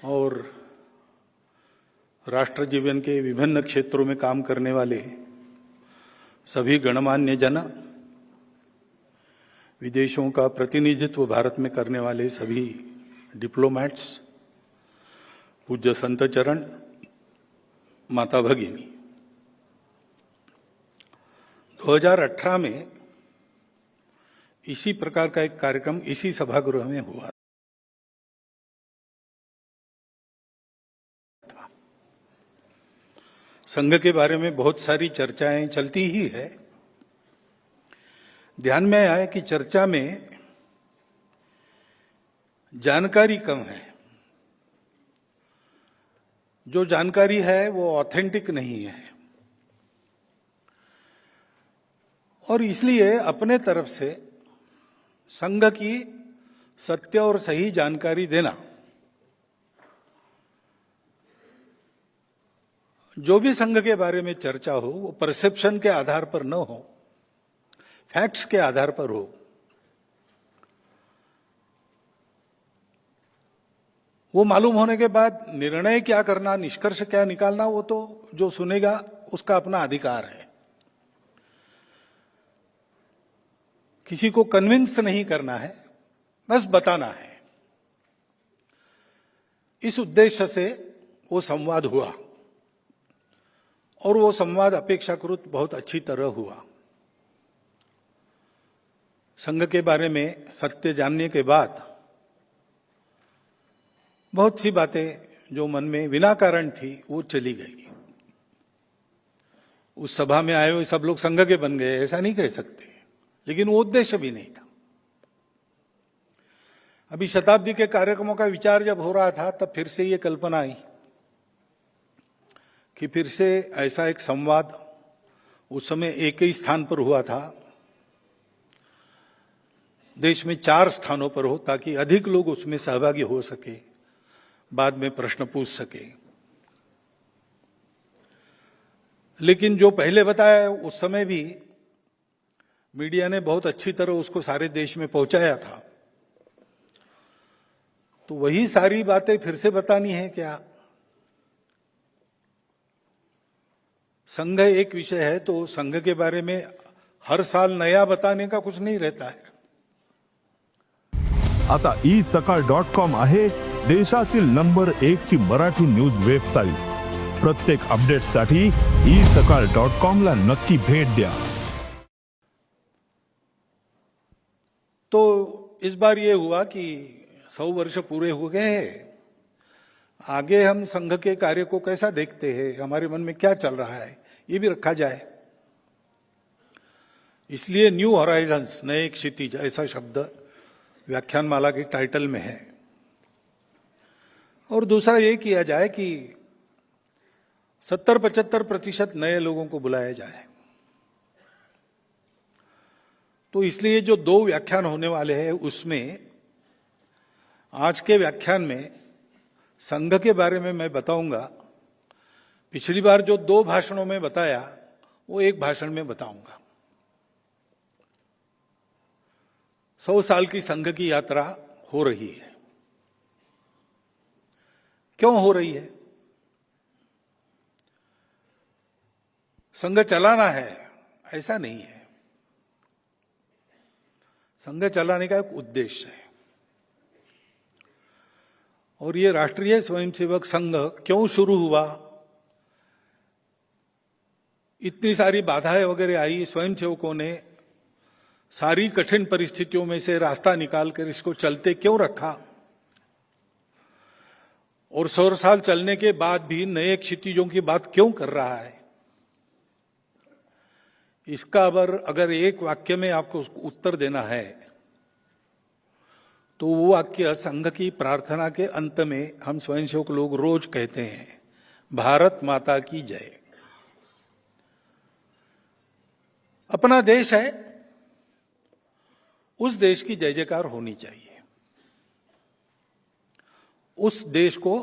और राष्ट्र जीवन के विभिन्न क्षेत्रों में काम करने वाले सभी गणमान्य जन, विदेशों का प्रतिनिधित्व भारत में करने वाले सभी डिप्लोमैट्स, पूज्य संत चरण, माता भगिनी, 2018 में इसी प्रकार का एक कार्यक्रम इसी सभागृह में हुआ था। संघ के बारे में बहुत सारी चर्चाएं चलती ही है। ध्यान में आया कि चर्चा में जानकारी कम है। जो जानकारी है वो ऑथेंटिक नहीं है और इसलिए अपने तरफ से संघ की सत्य और सही जानकारी देना, जो भी संघ के बारे में चर्चा हो वो परसेप्शन के आधार पर न हो, फैक्ट्स के आधार पर हो। वो मालूम होने के बाद निर्णय क्या करना, निष्कर्ष क्या निकालना, वो तो जो सुनेगा उसका अपना अधिकार है। किसी को कन्विंस नहीं करना है, बस बताना है। इस उद्देश्य से वो संवाद हुआ और वो संवाद अपेक्षाकृत बहुत अच्छी तरह हुआ। संघ के बारे में सत्य जानने के बाद बहुत सी बातें जो मन में बिना कारण थी वो चली गई। उस सभा में आए हुए सब लोग संघ के बन गए ऐसा नहीं कह सकते, लेकिन वो उद्देश्य भी नहीं था। अभी शताब्दी के कार्यक्रमों का विचार जब हो रहा था तब फिर से ये कल्पना आई कि फिर से ऐसा एक संवाद उस समय एक ही स्थान पर हुआ था, देश में 4 स्थानों पर हो, ताकि अधिक लोग उसमें सहभागी हो सके, बाद में प्रश्न पूछ सके। लेकिन जो पहले बताया उस समय भी मीडिया ने बहुत अच्छी तरह उसको सारे देश में पहुंचाया था, तो वही सारी बातें फिर से बतानी है क्या? संघ एक विषय है तो संघ के बारे में हर साल नया बताने का कुछ नहीं रहता है। आता isakal.com आहे देशातील नंबर 1 ची मराठी न्यूज वेबसाईट। प्रत्येक अपडेटसाठी isakal.com ला नक्की भेट द्या। तो इस बार ये हुआ कि 100 वर्ष पूरे हो गए हैं, आगे हम संघ के कार्य को कैसा देखते हैं, हमारे मन में क्या चल रहा है, ये भी रखा जाए। इसलिए न्यू हॉराइजन्स, नए क्षितिज, ऐसा शब्द व्याख्यानमाला के टाइटल में है। और दूसरा ये किया जाए कि 70-75% नए लोगों को बुलाया जाए। तो इसलिए जो 2 व्याख्यान होने वाले हैं उसमें आज के व्याख्यान में संघ के बारे में मैं बताऊंगा। पिछली बार जो 2 भाषणों में बताया वो एक भाषण में बताऊंगा। 100 साल की संघ की यात्रा हो रही है। क्यों हो रही है? संघ चलाना है ऐसा नहीं है, संघ चलाने का एक उद्देश्य है। और ये राष्ट्रीय स्वयंसेवक संघ क्यों शुरू हुआ, इतनी सारी बाधाएं वगैरह आई, स्वयंसेवकों ने सारी कठिन परिस्थितियों में से रास्ता निकालकर इसको चलते क्यों रखा, और 100 साल चलने के बाद भी नए क्षितिजों की बात क्यों कर रहा है, इसका अगर एक वाक्य में आपको उत्तर देना है तो वो वाक्य संघ की प्रार्थना के अंत में हम स्वयंसेवक लोग रोज कहते हैं, भारत माता की जय। अपना देश है, उस देश की जय जयकार होनी चाहिए। उस देश को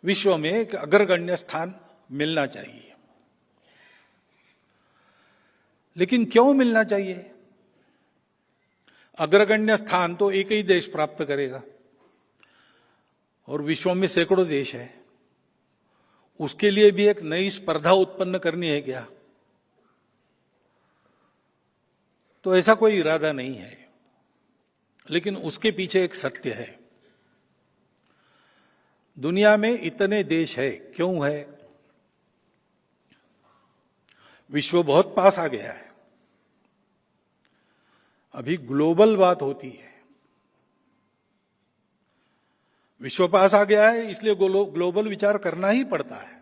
विश्व में एक अग्रगण्य स्थान मिलना चाहिए। लेकिन क्यों मिलना चाहिए? अग्रगण्य स्थान तो एक ही देश प्राप्त करेगा और विश्व में सैकड़ों देश हैं, उसके लिए भी एक नई स्पर्धा उत्पन्न करनी है क्या? तो ऐसा कोई इरादा नहीं है, लेकिन उसके पीछे एक सत्य है। दुनिया में इतने देश है, क्यों है? विश्व बहुत पास आ गया है। अभी ग्लोबल बात होती है। विश्व पास आ गया है, इसलिए ग्लोबल विचार करना ही पड़ता है।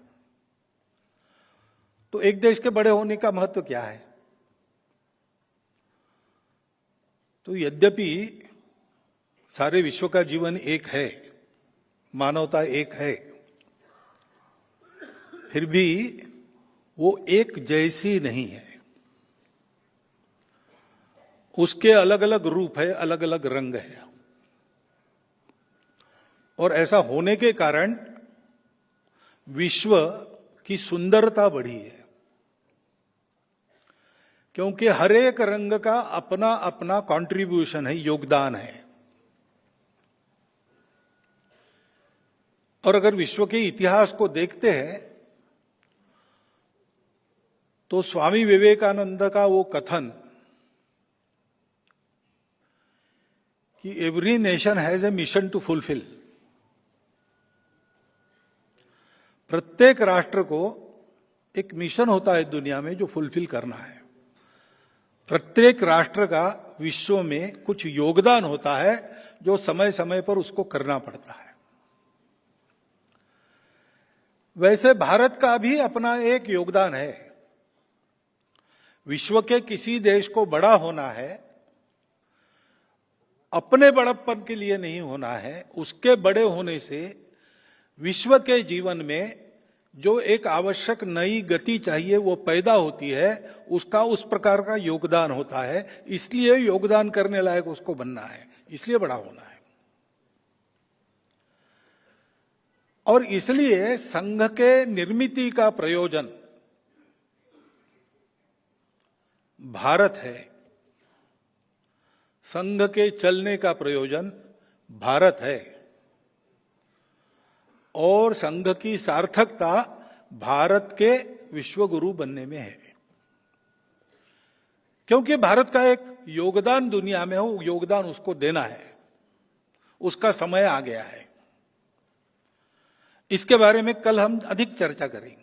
तो एक देश के बड़े होने का महत्व क्या है? तो यद्यपि सारे विश्व का जीवन एक है, मानवता एक है, फिर भी वो एक जैसी नहीं है। उसके अलग अलग रूप है, अलग अलग रंग है, और ऐसा होने के कारण विश्व की सुंदरता बढ़ी है, क्योंकि हर एक रंग का अपना अपना कंट्रीब्यूशन है, योगदान है। और अगर विश्व के इतिहास को देखते हैं तो स्वामी विवेकानंद का वो कथन कि every nation has a mission to fulfil, प्रत्येक राष्ट्र को एक मिशन होता है दुनिया में जो फुलफिल करना है। प्रत्येक राष्ट्र का विश्व में कुछ योगदान होता है जो समय समय पर उसको करना पड़ता है। वैसे भारत का भी अपना एक योगदान है। विश्व के किसी देश को बड़ा होना है, अपने बड़प्पन के लिए नहीं होना है, उसके बड़े होने से विश्व के जीवन में जो एक आवश्यक नई गति चाहिए वो पैदा होती है, उसका उस प्रकार का योगदान होता है। इसलिए योगदान करने लायक उसको बनना है, इसलिए बड़ा होना है। और इसलिए संघ के निर्मिति का प्रयोजन भारत है, संघ के चलने का प्रयोजन भारत है, और संघ की सार्थकता भारत के विश्व गुरु बनने में है। क्योंकि भारत का एक योगदान दुनिया में हो, योगदान उसको देना है, उसका समय आ गया है। इसके बारे में कल हम अधिक चर्चा करेंगे।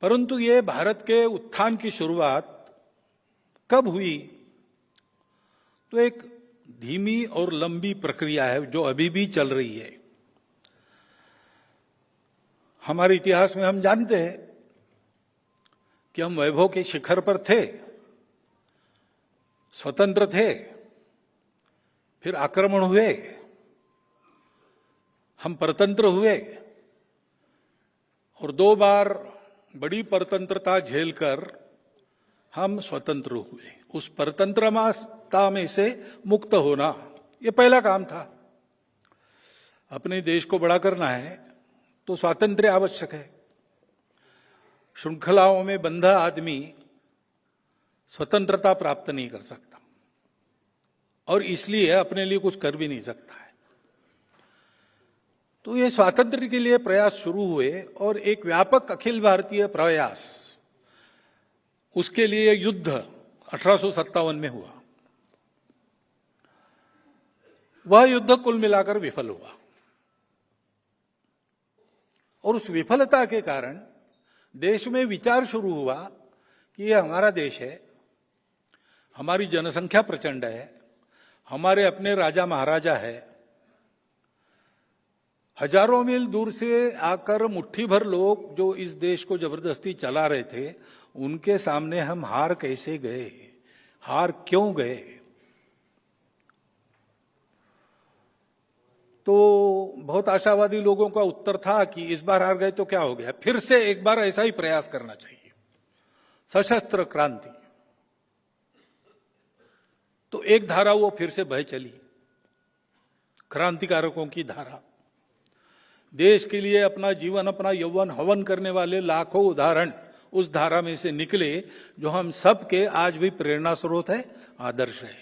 परंतु ये भारत के उत्थान की शुरुआत कब हुई? तो एक धीमी और लंबी प्रक्रिया है जो अभी भी चल रही है। हमारे इतिहास में हम जानते हैं कि हम वैभव के शिखर पर थे, स्वतंत्र थे, फिर आक्रमण हुए, हम परतंत्र हुए, और 2 बार बड़ी परतंत्रता झेलकर हम स्वतंत्र हुए। उस परतंत्रता में से मुक्त होना ये पहला काम था। अपने देश को बड़ा करना है तो स्वातंत्र्य आवश्यक है। श्रृंखलाओं में बंधा आदमी स्वतंत्रता प्राप्त नहीं कर सकता, और इसलिए अपने लिए कुछ कर भी नहीं सकता है। तो ये स्वातंत्र्य के लिए प्रयास शुरू हुए, और एक व्यापक अखिल भारतीय प्रयास, उसके लिए युद्ध 1857 में हुआ। वह युद्ध कुल मिलाकर विफल हुआ, और उस विफलता के कारण देश में विचार शुरू हुआ कि ये हमारा देश है, हमारी जनसंख्या प्रचंड है, हमारे अपने राजा महाराजा है, हजारों मील दूर से आकर मुट्ठी भर लोग जो इस देश को जबरदस्ती चला रहे थे, उनके सामने हम हार कैसे गए, हार क्यों गए? तो बहुत आशावादी लोगों का उत्तर था कि इस बार हार गए तो क्या हो गया, फिर से एक बार ऐसा ही प्रयास करना चाहिए, सशस्त्र क्रांति। तो एक धारा वो फिर से बह चली, क्रांतिकारकों की धारा। देश के लिए अपना जीवन, अपना यौवन हवन करने वाले लाखों उदाहरण उस धारा में से निकले, जो हम सब के आज भी प्रेरणा स्रोत है, आदर्श है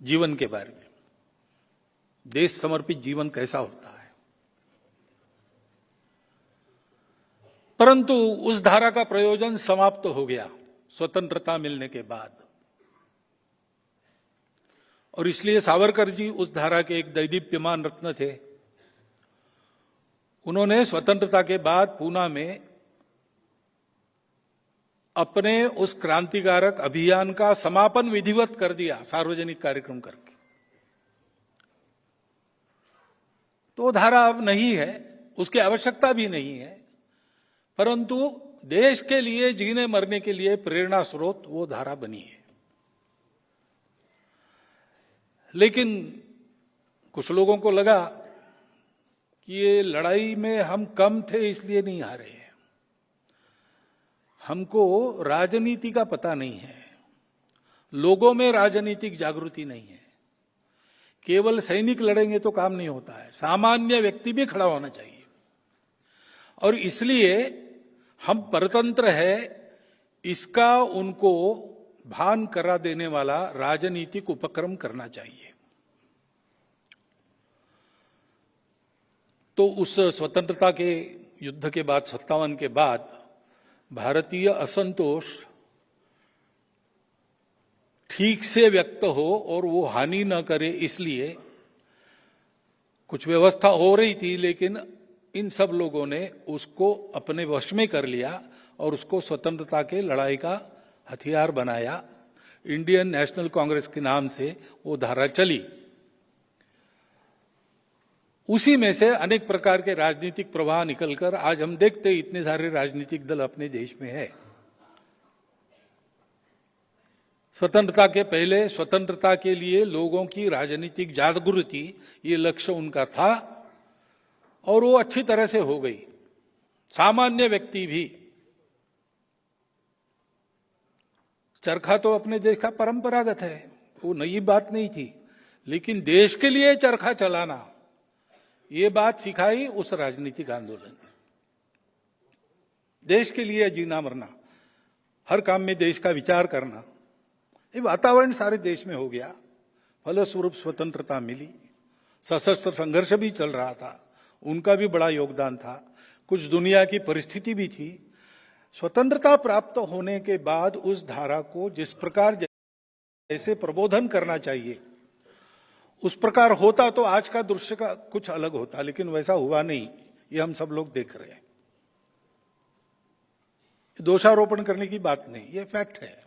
जीवन के बारे में। देश समर्पित जीवन कैसा होता है। परंतु उस धारा का प्रयोजन समाप्त हो गया स्वतंत्रता मिलने के बाद, और इसलिए सावरकर जी उस धारा के एक दैदीप्यमान रत्न थे। उन्होंने स्वतंत्रता के बाद पूना में अपने उस क्रांतिकारक अभियान का समापन विधिवत कर दिया, सार्वजनिक कार्यक्रम करके। तो धारा अब नहीं है, उसकी आवश्यकता भी नहीं है, परंतु देश के लिए जीने मरने के लिए प्रेरणा स्रोत वो धारा बनी है। लेकिन कुछ लोगों को लगा कि ये लड़ाई में हम कम थे इसलिए नहीं हारे हैं, हमको राजनीति का पता नहीं है, लोगों में राजनीतिक जागृति नहीं है। केवल सैनिक लड़ेंगे तो काम नहीं होता है, सामान्य व्यक्ति भी खड़ा होना चाहिए। और इसलिए हम परतंत्र है, इसका उनको भान करा देने वाला राजनीतिक उपक्रम करना चाहिए। तो उस स्वतंत्रता के युद्ध के बाद 57 के बाद भारतीय असंतोष ठीक से व्यक्त हो और वो हानि न करे, इसलिए कुछ व्यवस्था हो रही थी, लेकिन इन सब लोगों ने उसको अपने वश में कर लिया और उसको स्वतंत्रता के लड़ाई का हथियार बनाया। इंडियन नेशनल कांग्रेस के नाम से वो धारा चली। उसी में से अनेक प्रकार के राजनीतिक प्रवाह निकलकर आज हम देखते हैं इतने सारे राजनीतिक दल अपने देश में है। स्वतंत्रता के पहले स्वतंत्रता के लिए लोगों की राजनीतिक जागृति, ये लक्ष्य उनका था और वो अच्छी तरह से हो गई। सामान्य व्यक्ति भी, चरखा तो अपने देश का परंपरागत है, वो नई बात नहीं थी, लेकिन देश के लिए चरखा चलाना, ये बात सिखाई उस राजनीतिक आंदोलन ने। देश के लिए जीना मरना, हर काम में देश का विचार करना, ये वातावरण सारे देश में हो गया। फलस्वरूप स्वतंत्रता मिली। सशस्त्र संघर्ष भी चल रहा था, उनका भी बड़ा योगदान था। कुछ दुनिया की परिस्थिति भी थी। स्वतंत्रता प्राप्त होने के बाद उस धारा को जिस प्रकार जैसे प्रबोधन करना चाहिए उस प्रकार होता तो आज का दृश्य का कुछ अलग होता, लेकिन वैसा हुआ नहीं। ये हम सब लोग देख रहे हैं। दोषारोपण करने की बात नहीं, ये फैक्ट है।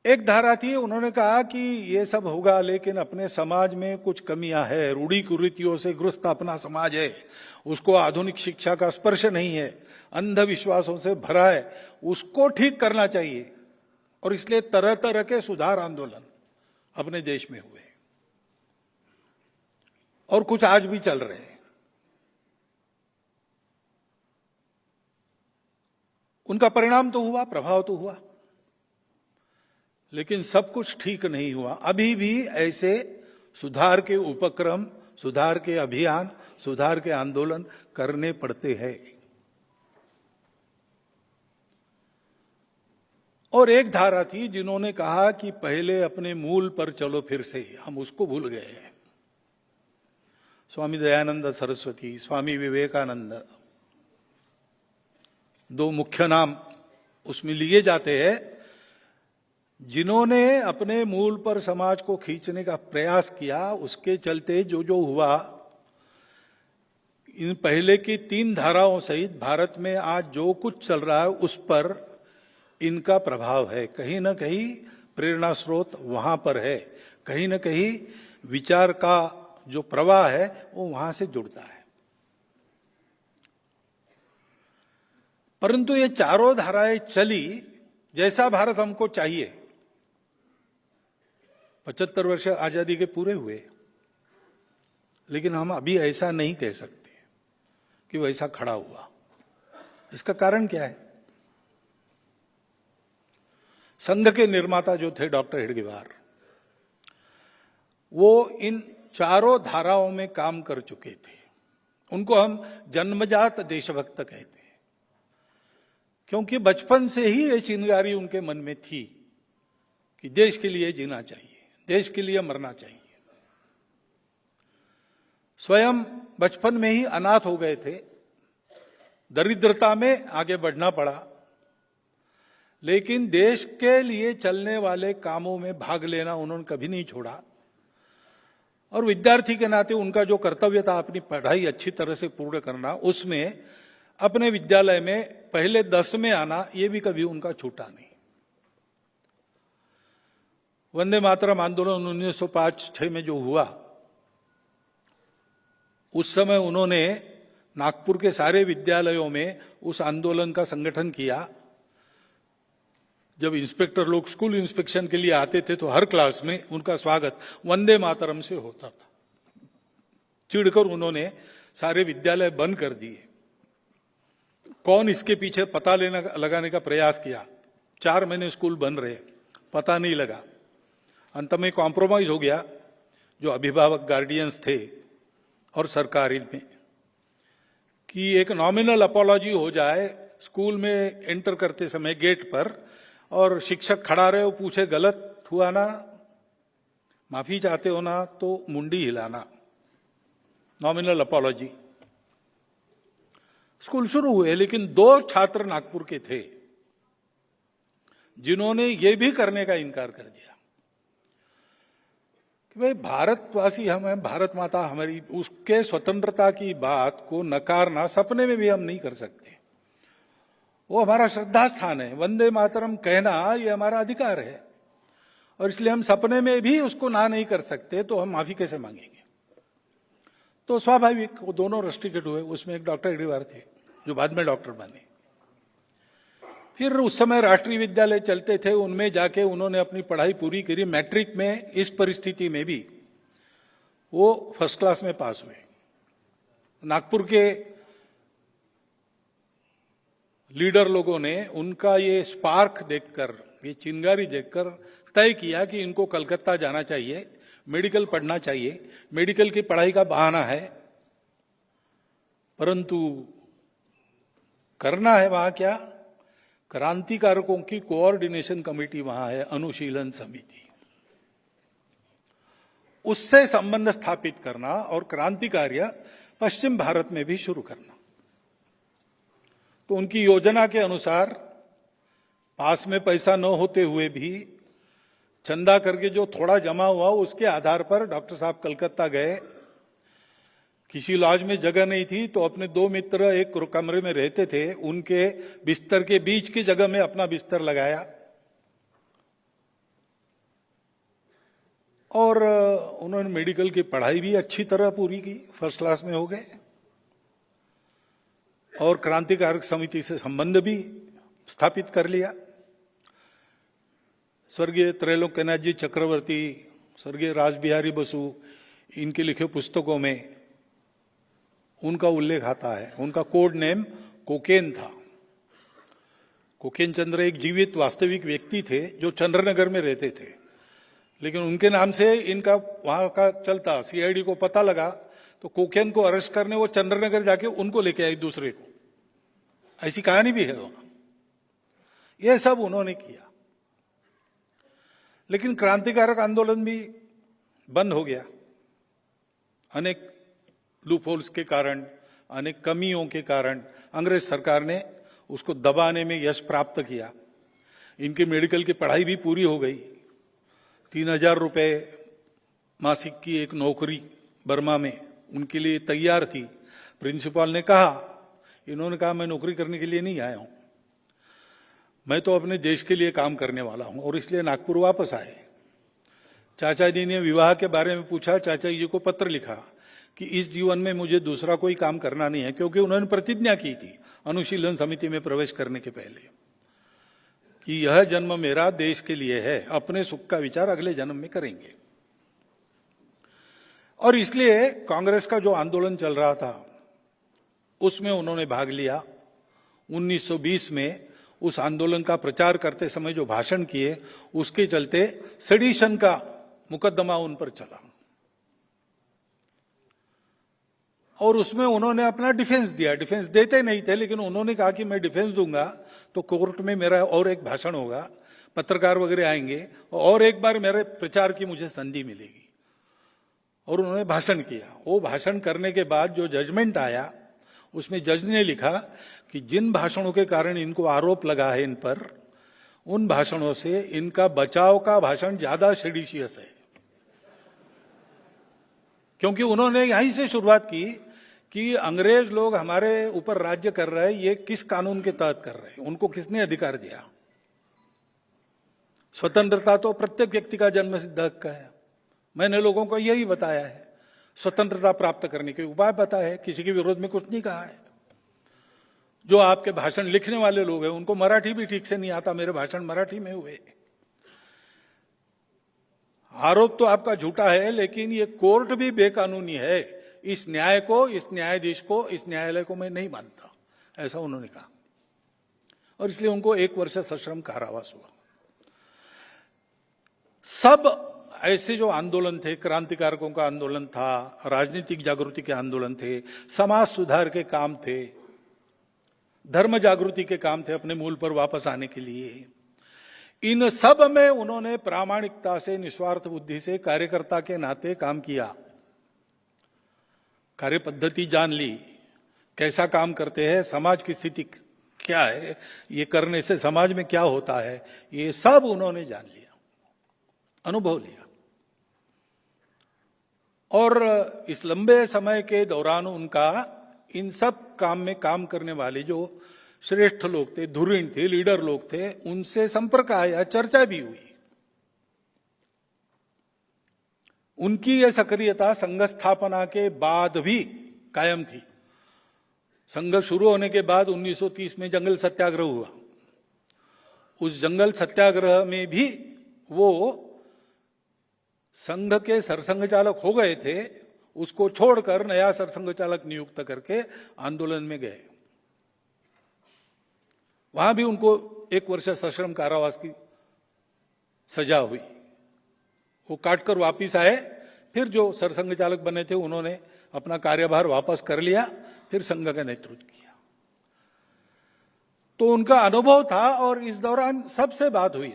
एक धारा थी, उन्होंने कहा कि ये सब होगा लेकिन अपने समाज में कुछ कमियां है, रूढ़ी कुरीतियों से ग्रस्त अपना समाज है, उसको आधुनिक शिक्षा का स्पर्श नहीं है, अंधविश्वासों से भरा है, उसको ठीक करना चाहिए। और इसलिए तरह तरह के सुधार आंदोलन अपने देश में हुए और कुछ आज भी चल रहे हैं। उनका परिणाम तो हुआ, प्रभाव तो हुआ, लेकिन सब कुछ ठीक नहीं हुआ। अभी भी ऐसे सुधार के उपक्रम, सुधार के अभियान, सुधार के आंदोलन करने पड़ते हैं। और एक धारा थी जिन्होंने कहा कि पहले अपने मूल पर चलो, फिर से हम उसको भूल गए हैं। स्वामी दयानंद सरस्वती, स्वामी विवेकानंद, दो मुख्य नाम उसमें लिए जाते हैं, जिन्होंने अपने मूल पर समाज को खींचने का प्रयास किया। उसके चलते जो जो हुआ, इन पहले की 3 धाराओं सहित भारत में आज जो कुछ चल रहा है उस पर इनका प्रभाव है। कहीं ना कहीं प्रेरणा स्रोत वहां पर है, कहीं ना कहीं विचार का जो प्रवाह है वो वहां से जुड़ता है। परंतु ये चारों धाराएं चली जैसा भारत हमको चाहिए। 75 वर्ष आजादी के पूरे हुए, लेकिन हम अभी ऐसा नहीं कह सकते कि वैसा खड़ा हुआ। इसका कारण क्या है? संघ के निर्माता जो थे डॉक्टर हेडगेवार, वो इन चारों धाराओं में काम कर चुके थे। उनको हम जन्मजात देशभक्त कहते हैं, क्योंकि बचपन से ही ये चिंगारी उनके मन में थी कि देश के लिए जीना चाहिए, देश के लिए मरना चाहिए। स्वयं बचपन में ही अनाथ हो गए थे, दरिद्रता में आगे बढ़ना पड़ा, लेकिन देश के लिए चलने वाले कामों में भाग लेना उन्होंने कभी नहीं छोड़ा। और विद्यार्थी के नाते उनका जो कर्तव्य था अपनी पढ़ाई अच्छी तरह से पूर्ण करना, उसमें अपने विद्यालय में पहले 10 में आना, ये भी कभी उनका छूटा नहीं। वंदे मातरम आंदोलन 1905-6 में जो हुआ, उस समय उन्होंने नागपुर के सारे विद्यालयों में उस आंदोलन का संगठन किया। जब इंस्पेक्टर लोग स्कूल इंस्पेक्शन के लिए आते थे तो हर क्लास में उनका स्वागत वंदे मातरम से होता था। चिढ़कर उन्होंने सारे विद्यालय बंद कर दिए। कौन इसके पीछे पता लगाने का प्रयास किया। 4 महीने स्कूल बंद रहे, पता नहीं लगा। अंत में कॉम्प्रोमाइज हो गया, जो अभिभावक गार्डियंस थे और सरकार में, कि एक नॉमिनल अपॉलॉजी हो जाए स्कूल में एंटर करते समय गेट पर, और शिक्षक खड़ा रहे, वो पूछे गलत हुआ ना, माफी चाहते हो ना, तो मुंडी हिलाना, नॉमिनल अपॉलॉजी। स्कूल शुरू हुए, लेकिन 2 छात्र नागपुर के थे जिन्होंने ये भी करने का इनकार कर दिया कि भाई भारतवासी हम हैं, भारत माता हमारी, उसके स्वतंत्रता की बात को नकारना सपने में भी हम नहीं कर सकते। वो हमारा श्रद्धा स्थान है, वंदे मातरम कहना ये हमारा अधिकार है, और इसलिए हम सपने में भी उसको ना नहीं कर सकते, तो हम माफी कैसे मांगेंगे। तो स्वाभाविक वो दोनों रस्टिकेट हुए। उसमें एक डॉक्टर एडीवार थे जो बाद में डॉक्टर बने। फिर उस समय राष्ट्रीय विद्यालय चलते थे, उनमें जाके उन्होंने अपनी पढ़ाई पूरी करी। मैट्रिक में इस परिस्थिति में भी वो फर्स्ट क्लास में पास हुए। नागपुर के लीडर लोगों ने उनका ये स्पार्क देखकर, ये चिंगारी देखकर तय किया कि इनको कलकत्ता जाना चाहिए, मेडिकल पढ़ना चाहिए। मेडिकल की पढ़ाई का बहाना है, परंतु करना है वहां क्या, क्रांतिकारकों की कोऑर्डिनेशन कमेटी वहां है, अनुशीलन समिति, उससे संबंध स्थापित करना और क्रांति कार्य पश्चिम भारत में भी शुरू करना। तो उनकी योजना के अनुसार पास में पैसा न होते हुए भी चंदा करके जो थोड़ा जमा हुआ, उसके आधार पर डॉक्टर साहब कलकत्ता गए। किसी लॉज में जगह नहीं थी, तो अपने 2 मित्र एक कमरे में रहते थे, उनके बिस्तर के बीच की जगह में अपना बिस्तर लगाया और उन्होंने मेडिकल की पढ़ाई भी अच्छी तरह पूरी की, फर्स्ट क्लास में हो गए, और क्रांतिकारक समिति से संबंध भी स्थापित कर लिया। स्वर्गीय त्रैलोक्यनाथ जी चक्रवर्ती, स्वर्गीय रासबिहारी बसु, इनके लिखे पुस्तकों में उनका उल्लेख आता है। उनका कोड नेम कोकेन था। कोकेन चंद्र एक जीवित वास्तविक व्यक्ति थे जो चंद्रनगर में रहते थे, लेकिन उनके नाम से इनका वहां का चलता। सीआईडी को पता लगा तो कोकेन को अरेस्ट करने वो चंद्रनगर जाके उनको लेके आई दूसरे को। ऐसी कहानी भी है वहां। ये सब उन्होंने किया, लेकिन क्रांतिकारक आंदोलन भी बंद हो गया। अनेक लूपहोल्स के कारण, अनेक कमियों के कारण अंग्रेज सरकार ने उसको दबाने में यश प्राप्त किया। इनकी मेडिकल की पढ़ाई भी पूरी हो गई। 3000 रुपए मासिक की एक नौकरी बर्मा में उनके लिए तैयार थी। प्रिंसिपल ने कहा, इन्होंने कहा मैं नौकरी करने के लिए नहीं आया हूं, मैं तो अपने देश के लिए काम करने वाला हूं, और इसलिए नागपुर वापस आए। चाचा जी ने विवाह के बारे में पूछा, चाचा जी को पत्र लिखा कि इस जीवन में मुझे दूसरा कोई काम करना नहीं है, क्योंकि उन्होंने प्रतिज्ञा की थी अनुशीलन समिति में प्रवेश करने के पहले कि यह जन्म मेरा देश के लिए है, अपने सुख का विचार अगले जन्म में करेंगे। और इसलिए कांग्रेस का जो आंदोलन चल रहा था उसमें उन्होंने भाग लिया। 1920 में उस आंदोलन का प्रचार करते समय जो भाषण किए, उसके चलते सेडिशन का मुकदमा उन पर चला, और उसमें उन्होंने अपना डिफेंस दिया। डिफेंस देते नहीं थे, लेकिन उन्होंने कहा कि मैं डिफेंस दूंगा तो कोर्ट में मेरा और एक भाषण होगा, पत्रकार वगैरह आएंगे और एक बार मेरे प्रचार की मुझे संधि मिलेगी। और उन्होंने भाषण किया। वो भाषण करने के बाद जो जजमेंट आया उसमें जज ने लिखा कि जिन भाषणों के कारण इनको आरोप लगा है इन पर, उन भाषणों से इनका बचाव का भाषण ज्यादा सेडिशियस है। क्योंकि उन्होंने यहीं से शुरुआत की कि अंग्रेज लोग हमारे ऊपर राज्य कर रहे हैं, ये किस कानून के तहत कर रहे हैं, उनको किसने अधिकार दिया। स्वतंत्रता तो प्रत्येक व्यक्ति का जन्म सिद्ध हक है। मैंने लोगों को यही बताया है, स्वतंत्रता प्राप्त करने के उपाय बताए हैं, किसी के विरोध में कुछ नहीं कहा है। जो आपके भाषण लिखने वाले लोग हैं उनको मराठी भी ठीक से नहीं आता, मेरे भाषण मराठी में हुए। आरोप तो आपका झूठा है, लेकिन ये कोर्ट भी बेकानूनी है। इस न्याय को, इस न्यायाधीश को, इस न्यायालय को मैं नहीं मानता, ऐसा उन्होंने कहा। और इसलिए उनको 1 वर्ष सश्रम कारावास हुआ। सब ऐसे जो आंदोलन थे, क्रांतिकारकों का आंदोलन था, राजनीतिक जागृति के आंदोलन थे, समाज सुधार के काम थे, धर्म जागृति के काम थे, अपने मूल पर वापस आने के लिए, इन सब में उन्होंने प्रामाणिकता से, निस्वार्थ बुद्धि से, कार्यकर्ता के नाते काम किया। कार्य पद्धति जान ली, कैसा काम करते हैं, समाज की स्थिति क्या है, ये करने से समाज में क्या होता है, ये सब उन्होंने जान लिया, अनुभव लिया। और इस लंबे समय के दौरान उनका इन सब काम में काम करने वाले जो श्रेष्ठ लोग थे, धुरीण थे, लीडर लोग थे, उनसे संपर्क आया, चर्चा भी हुई। उनकी यह सक्रियता संघ स्थापना के बाद भी कायम थी। संघ शुरू होने के बाद 1930 में जंगल सत्याग्रह हुआ। उस जंगल सत्याग्रह में भी वो संघ के सरसंघ चालक हो गए थे, उसको छोड़कर नया सरसंघ चालक नियुक्त करके आंदोलन में गए। वहां भी उनको 1 वर्ष सश्रम कारावास की सजा हुई। वो काटकर वापिस आए, फिर जो सरसंघ चालक बने थे उन्होंने अपना कार्यभार वापस कर लिया, फिर संघ का नेतृत्व किया। तो उनका अनुभव था। और इस दौरान सबसे बात हुई,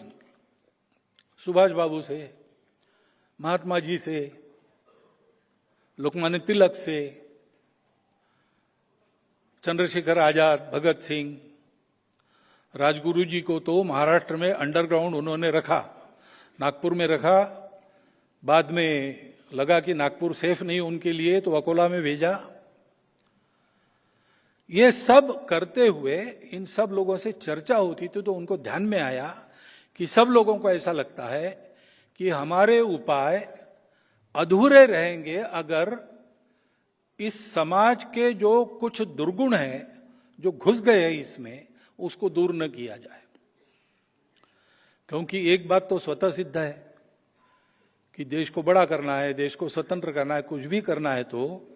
सुभाष बाबू से, महात्मा जी से, लोकमान्य तिलक से, चंद्रशेखर आजाद, भगत सिंह, राजगुरु जी को तो महाराष्ट्र में अंडरग्राउंड उन्होंने रखा, नागपुर में रखा। बाद में लगा कि नागपुर सेफ नहीं उनके लिए, तो अकोला में भेजा। ये सब करते हुए इन सब लोगों से चर्चा होती थी, तो उनको ध्यान में आया कि सब लोगों को ऐसा लगता है कि हमारे उपाय अधूरे रहेंगे अगर इस समाज के जो कुछ दुर्गुण हैं, जो घुस गए हैं इसमें, उसको दूर न किया जाए। क्योंकि एक बात तो स्वतः सिद्ध है कि देश को बड़ा करना है, देश को स्वतंत्र करना है, कुछ भी करना है, तो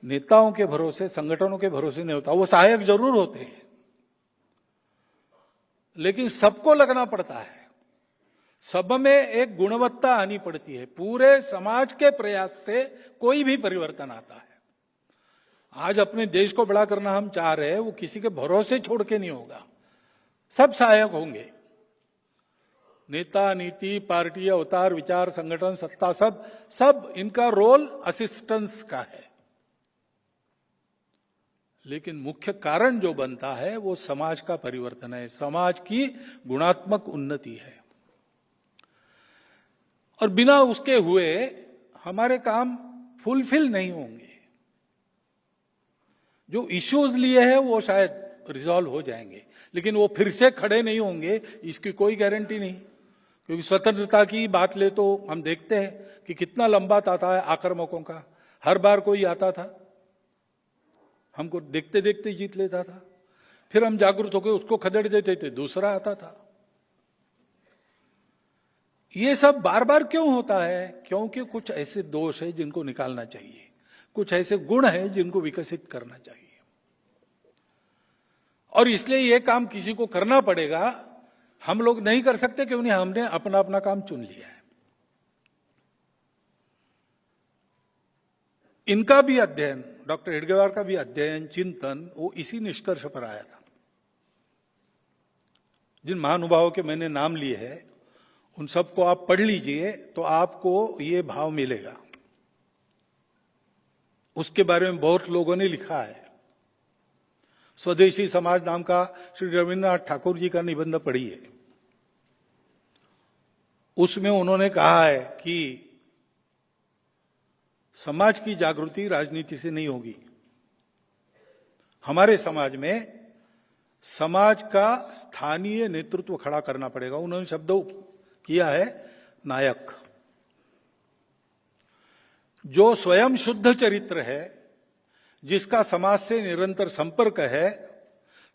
नेताओं के भरोसे, संगठनों के भरोसे नहीं होता। वो सहायक जरूर होते हैं, लेकिन सबको लगना पड़ता है, सब में एक गुणवत्ता आनी पड़ती है। पूरे समाज के प्रयास से कोई भी परिवर्तन आता है। आज अपने देश को बड़ा करना हम चाह रहे हैं, वो किसी के भरोसे छोड़ के नहीं होगा, सब सहायक होंगे। नेता, नीति, पार्टी, अवतार, विचार, संगठन, सत्ता, सब इनका रोल असिस्टेंस का है। लेकिन मुख्य कारण जो बनता है वो समाज का परिवर्तन है, समाज की गुणात्मक उन्नति है। और बिना उसके हुए हमारे काम फुलफिल नहीं होंगे। जो इश्यूज लिए हैं वो शायद रिजॉल्व हो जाएंगे, लेकिन वो फिर से खड़े नहीं होंगे, इसकी कोई गारंटी नहीं। क्योंकि स्वतंत्रता की बात ले तो हम देखते हैं कि कितना लंबा ताता है आक्रामकों का। हर बार कोई आता था, हमको देखते देखते जीत लेता था, फिर हम जागरूक होकर उसको खदेड़ देते थे, दूसरा आता था। ये सब बार बार क्यों होता है? क्योंकि कुछ ऐसे दोष है जिनको निकालना चाहिए, कुछ ऐसे गुण है जिनको विकसित करना चाहिए। और इसलिए ये काम किसी को करना पड़ेगा। हम लोग नहीं कर सकते क्यों नहीं, हमने अपना अपना काम चुन लिया है। इनका भी अध्ययन, डॉक्टर हेडगेवार का भी अध्ययन, चिंतन, वो इसी निष्कर्ष पर आया था जिन महानुभावों के मैंने नाम लिए हैं उन सबको आप पढ़ लीजिए तो आपको ये भाव मिलेगा। उसके बारे में बहुत लोगों ने लिखा है। स्वदेशी समाज नाम का श्री रविन्द्रनाथ ठाकुर जी का निबंध पढ़िए। उसमें उन्होंने कहा है कि समाज की जागृति राजनीति से नहीं होगी। हमारे समाज में समाज का स्थानीय नेतृत्व खड़ा करना पड़ेगा। उन्होंने शब्द किया है नायक। जो स्वयं शुद्ध चरित्र है, जिसका समाज से निरंतर संपर्क है,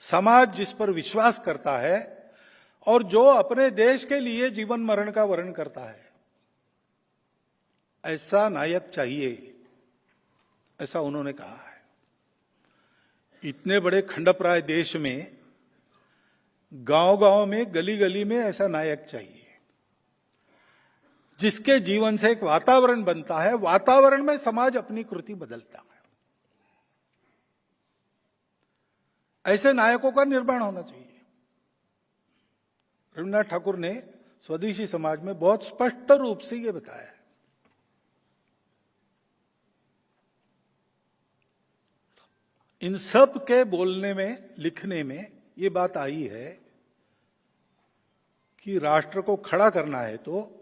समाज जिस पर विश्वास करता है और जो अपने देश के लिए जीवन मरण का वर्ण करता है, ऐसा नायक चाहिए, ऐसा उन्होंने कहा है। इतने बड़े खंडप्राय देश में गांव-गांव में, गली-गली में ऐसा नायक चाहिए, जिसके जीवन से एक वातावरण बनता है। वातावरण में समाज अपनी कृति बदलता है। ऐसे नायकों का निर्माण होना चाहिए। रविन्द्रनाथ ठाकुर ने स्वदेशी समाज में बहुत स्पष्ट रूप से यह बताया है। इन सब के बोलने में, लिखने में ये बात आई है कि राष्ट्र को खड़ा करना है तो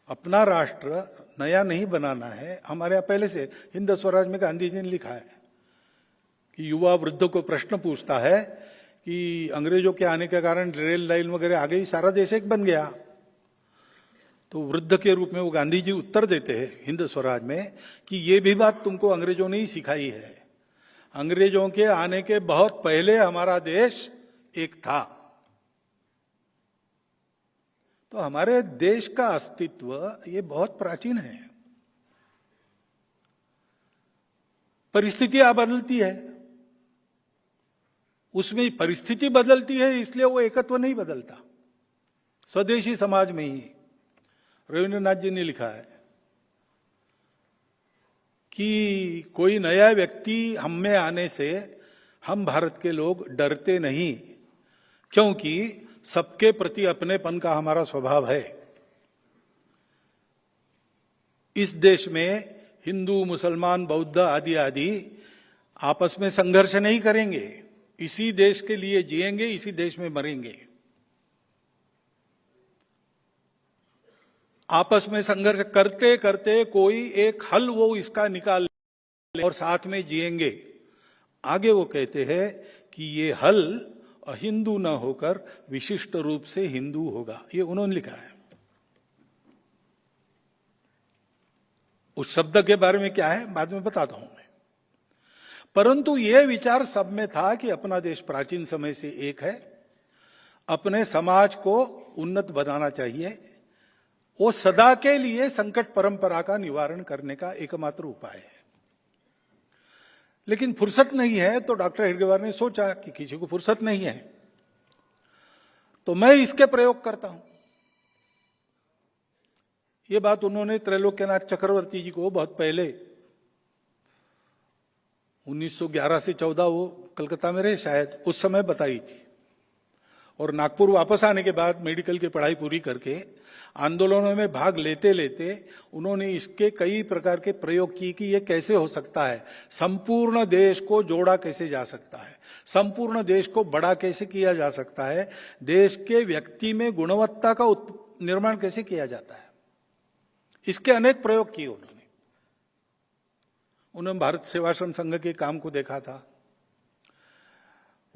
अपना राष्ट्र नया नहीं बनाना है। हमारे यहां पहले से हिंद स्वराज में गांधी जी ने लिखा है कि युवा वृद्ध को प्रश्न पूछता है कि अंग्रेजों के आने के कारण रेल लाइन वगैरह आ गई, सारा देश एक बन गया। तो वृद्ध के रूप में वो गांधी जी उत्तर देते हैं हिंद स्वराज में कि ये भी बात तुमको अंग्रेजों ने ही सिखाई है। अंग्रेजों के आने के बहुत पहले हमारा देश एक था। तो हमारे देश का अस्तित्व ये बहुत प्राचीन है। परिस्थितियां बदलती है, उसमें परिस्थिति बदलती है, इसलिए वो एकत्व नहीं बदलता। स्वदेशी समाज में ही रविन्द्रनाथ जी ने लिखा है कि कोई नया व्यक्ति हम में आने से हम भारत के लोग डरते नहीं, क्योंकि सबके प्रति अपनेपन का हमारा स्वभाव है। इस देश में हिंदू, मुसलमान, बौद्ध आदि आदि आपस में संघर्ष नहीं करेंगे। इसी देश के लिए जिएंगे, इसी देश में मरेंगे। आपस में संघर्ष करते करते कोई एक हल वो इसका निकाल ले और साथ में जिएंगे। आगे वो कहते हैं कि ये हल अहिंदू न होकर विशिष्ट रूप से हिंदू होगा। ये उन्होंने लिखा है। उस शब्द के बारे में क्या है बाद में बताता हूं मैं। परंतु यह विचार सब में था कि अपना देश प्राचीन समय से एक है, अपने समाज को उन्नत बनाना चाहिए। वो सदा के लिए संकट परंपरा का निवारण करने का एकमात्र उपाय है। लेकिन फुर्सत नहीं है, तो डॉक्टर हेडगेवार ने सोचा कि किसी को फुर्सत नहीं है तो मैं इसके प्रयोग करता हूं। ये बात उन्होंने त्रैलोक्यनाथ चक्रवर्ती जी को बहुत पहले 1911 से 14 वो कलकत्ता में रहे शायद, उस समय बताई थी। और नागपुर वापस आने के बाद मेडिकल की पढ़ाई पूरी करके आंदोलनों में भाग लेते लेते उन्होंने इसके कई प्रकार के प्रयोग किए कि ये कैसे हो सकता है, संपूर्ण देश को जोड़ा कैसे जा सकता है, संपूर्ण देश को बड़ा कैसे किया जा सकता है, देश के व्यक्ति में गुणवत्ता का निर्माण कैसे किया जाता है। इसके अनेक प्रयोग किए उन्होंने भारत सेवाश्रम संघ के काम को देखा था।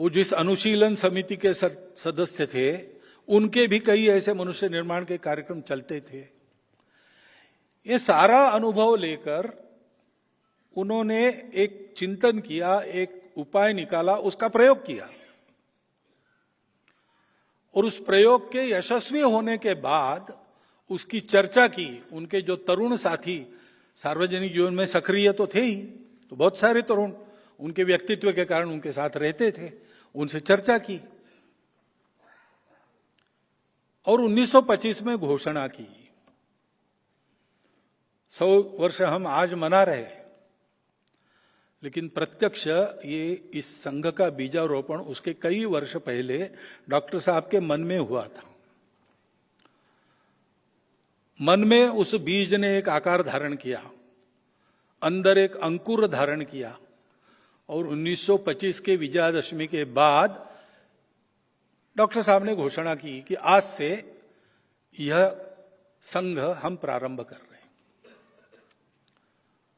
वो जिस अनुशीलन समिति के सदस्य थे, उनके भी कई ऐसे मनुष्य निर्माण के कार्यक्रम चलते थे। ये सारा अनुभव लेकर उन्होंने एक चिंतन किया, एक उपाय निकाला, उसका प्रयोग किया। और उस प्रयोग के यशस्वी होने के बाद उसकी चर्चा की। उनके जो तरुण साथी सार्वजनिक जीवन में सक्रिय तो थे ही, तो बहुत सारे तरुण उनके व्यक्तित्व के कारण उनके साथ रहते थे, उनसे चर्चा की और 1925 में घोषणा की। 100 वर्ष हम आज मना रहे, लेकिन प्रत्यक्ष ये इस संघ का बीजारोपण उसके कई वर्ष पहले डॉक्टर साहब के मन में हुआ था। मन में उस बीज ने एक आकार धारण किया, अंदर एक अंकुर धारण किया, और 1925 के विजयादशमी के बाद डॉक्टर साहब ने घोषणा की कि आज से यह संघ हम प्रारंभ कर रहे हैं।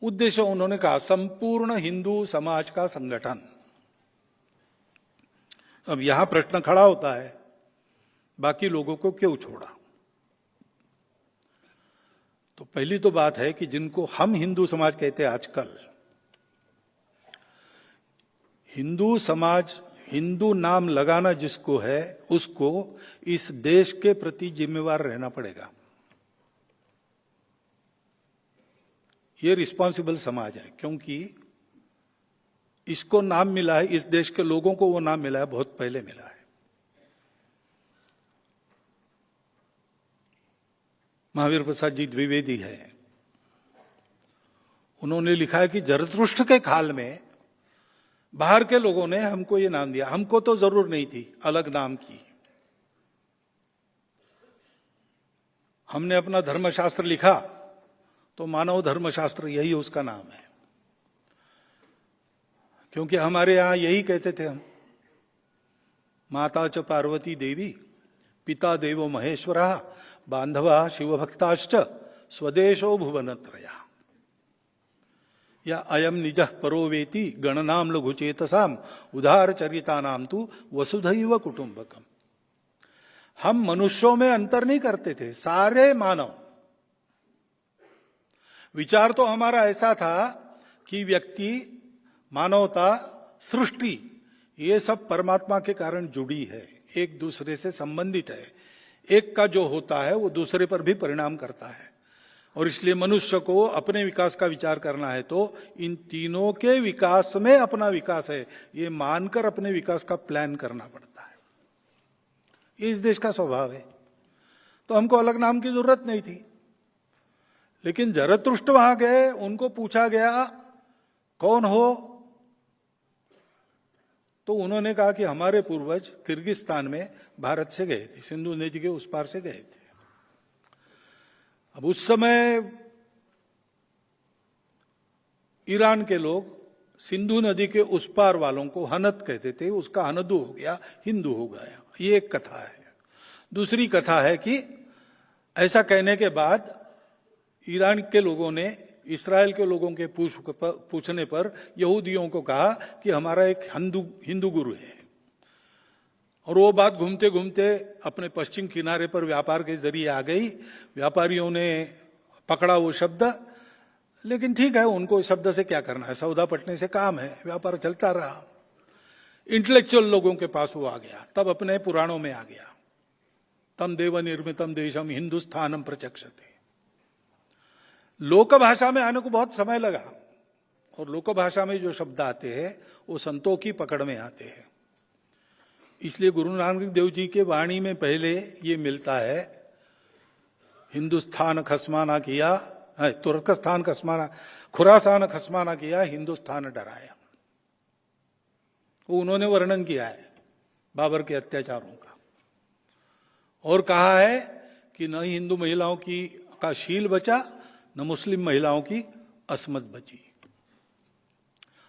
उद्देश्य उन्होंने कहा संपूर्ण हिंदू समाज का संगठन। अब यहां प्रश्न खड़ा होता है, बाकी लोगों को क्यों छोड़ा? तो पहली तो बात है कि जिनको हम हिंदू समाज कहते हैं आजकल, हिंदू समाज, हिंदू नाम लगाना जिसको है उसको इस देश के प्रति जिम्मेवार रहना पड़ेगा। ये रिस्पॉन्सिबल समाज है, क्योंकि इसको नाम मिला है, इस देश के लोगों को वो नाम मिला है, बहुत पहले मिला है। महावीर प्रसाद जी द्विवेदी है, उन्होंने लिखा है कि जरतुष्ट्र के काल में बाहर के लोगों ने हमको ये नाम दिया, हमको तो जरूर नहीं थी अलग नाम की। हमने अपना धर्मशास्त्र लिखा तो मानव धर्मशास्त्र यही उसका नाम है, क्योंकि हमारे यहां यही कहते थे हम, माता च पार्वती देवी, पिता देवो महेश्वरा, बांधवा शिवभक्ताश्च, स्वदेशो भुवनत्रया, या अयम निजः परो वेति गणनाम लघुचेतसाम उदार चरिता नाम तु वसुधैव कुटुंबकम। हम मनुष्यों में अंतर नहीं करते थे, सारे मानव। विचार तो हमारा ऐसा था कि व्यक्ति, मानवता, सृष्टि, ये सब परमात्मा के कारण जुड़ी है, एक दूसरे से संबंधित है। एक का जो होता है वो दूसरे पर भी परिणाम करता है, और इसलिए मनुष्य को अपने विकास का विचार करना है तो इन तीनों के विकास में अपना विकास है, ये मानकर अपने विकास का प्लान करना पड़ता है। ये इस देश का स्वभाव है। तो हमको अलग नाम की जरूरत नहीं थी। लेकिन जरतुष्ट्र वहां गए, उनको पूछा गया कौन हो, तो उन्होंने कहा कि हमारे पूर्वज किर्गिस्तान में भारत से गए थे, सिंधु नदी के उस पार से गए थे। अब उस समय ईरान के लोग सिंधु नदी के उस पार वालों को हनत कहते थे, उसका हनदू हो गया, हिंदू हो गया। ये एक कथा है। दूसरी कथा है कि ऐसा कहने के बाद ईरान के लोगों ने इस्राएल के लोगों के पूछने पर यहूदियों को कहा कि हमारा एक हिंदू गुरु है, और वो बात घूमते घूमते अपने पश्चिम किनारे पर व्यापार के जरिए आ गई। व्यापारियों ने पकड़ा वो शब्द, लेकिन ठीक है, उनको शब्द से क्या करना है, सौदा पटने से काम है, व्यापार चलता रहा। इंटेलेक्चुअल लोगों के पास वो आ गया, तब अपने पुराणों में आ गया, तम देव निर्मितम देशम हिंदुस्थानम प्रचक्षते। लोक भाषा में आने को बहुत समय लगा, और लोक भाषा में जो शब्द आते हैं वो संतों की पकड़ में आते हैं। इसलिए गुरु नानक देव जी के वाणी में पहले ये मिलता है, हिंदुस्तान खसमाना किया, तुर्कस्तान खसमाना, खुरासान खसमाना किया, हिंदुस्तान डराया। वो उन्होंने वर्णन किया है बाबर के अत्याचारों का, और कहा है कि न हिंदू महिलाओं का शील बचा, न मुस्लिम महिलाओं की अस्मत बची।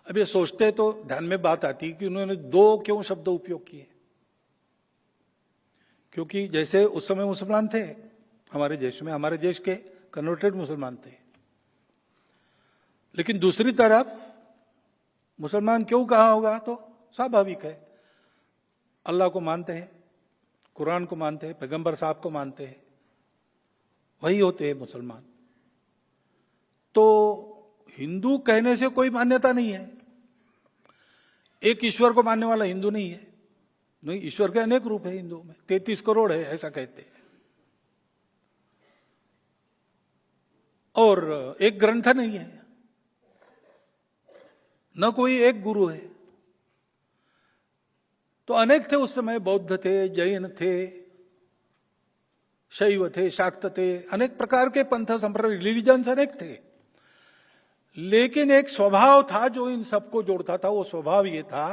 अब ये सोचते तो ध्यान में बात आती कि उन्होंने दो क्यों शब्द उपयोग किए, क्योंकि जैसे उस समय मुसलमान थे हमारे देश में, हमारे देश के कन्वर्टेड मुसलमान थे, लेकिन दूसरी तरफ मुसलमान क्यों कहा होगा, तो स्वाभाविक है, अल्लाह को मानते हैं, कुरान को मानते हैं, पैगंबर साहब को मानते हैं, वही होते हैं मुसलमान। तो हिंदू कहने से कोई मान्यता नहीं है। एक ईश्वर को मानने वाला हिंदू नहीं है। नहीं, ईश्वर के अनेक रूप है हिंदू में, 33 करोड़ है ऐसा कहते हैं। और एक ग्रंथ नहीं है, न कोई एक गुरु है। तो अनेक थे उस समय, बौद्ध थे, जैन थे, शैव थे, शाक्त थे, अनेक प्रकार के पंथ संप्रदाय, रिलीजन्स अनेक थे। लेकिन एक स्वभाव था जो इन सबको जोड़ता था। वो स्वभाव ये था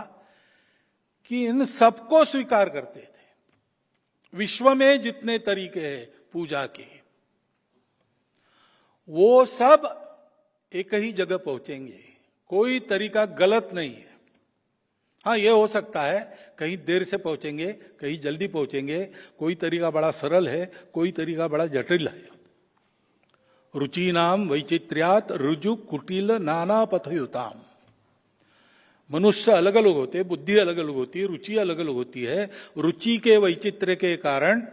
कि इन सबको स्वीकार करते थे। विश्व में जितने तरीके हैं पूजा के, वो सब एक ही जगह पहुंचेंगे। कोई तरीका गलत नहीं है। हाँ, ये हो सकता है कहीं देर से पहुंचेंगे, कहीं जल्दी पहुंचेंगे, कोई तरीका बड़ा सरल है, कोई तरीका बड़ा जटिल है। रुचिनाम वैचित्र्यात रुजु कुटिल नाना पथयुताम। मनुष्य अलग अलग होते, बुद्धि अलग अलग होती है, रुचि अलग अलग होती है। रुचि के वैचित्र्य के कारण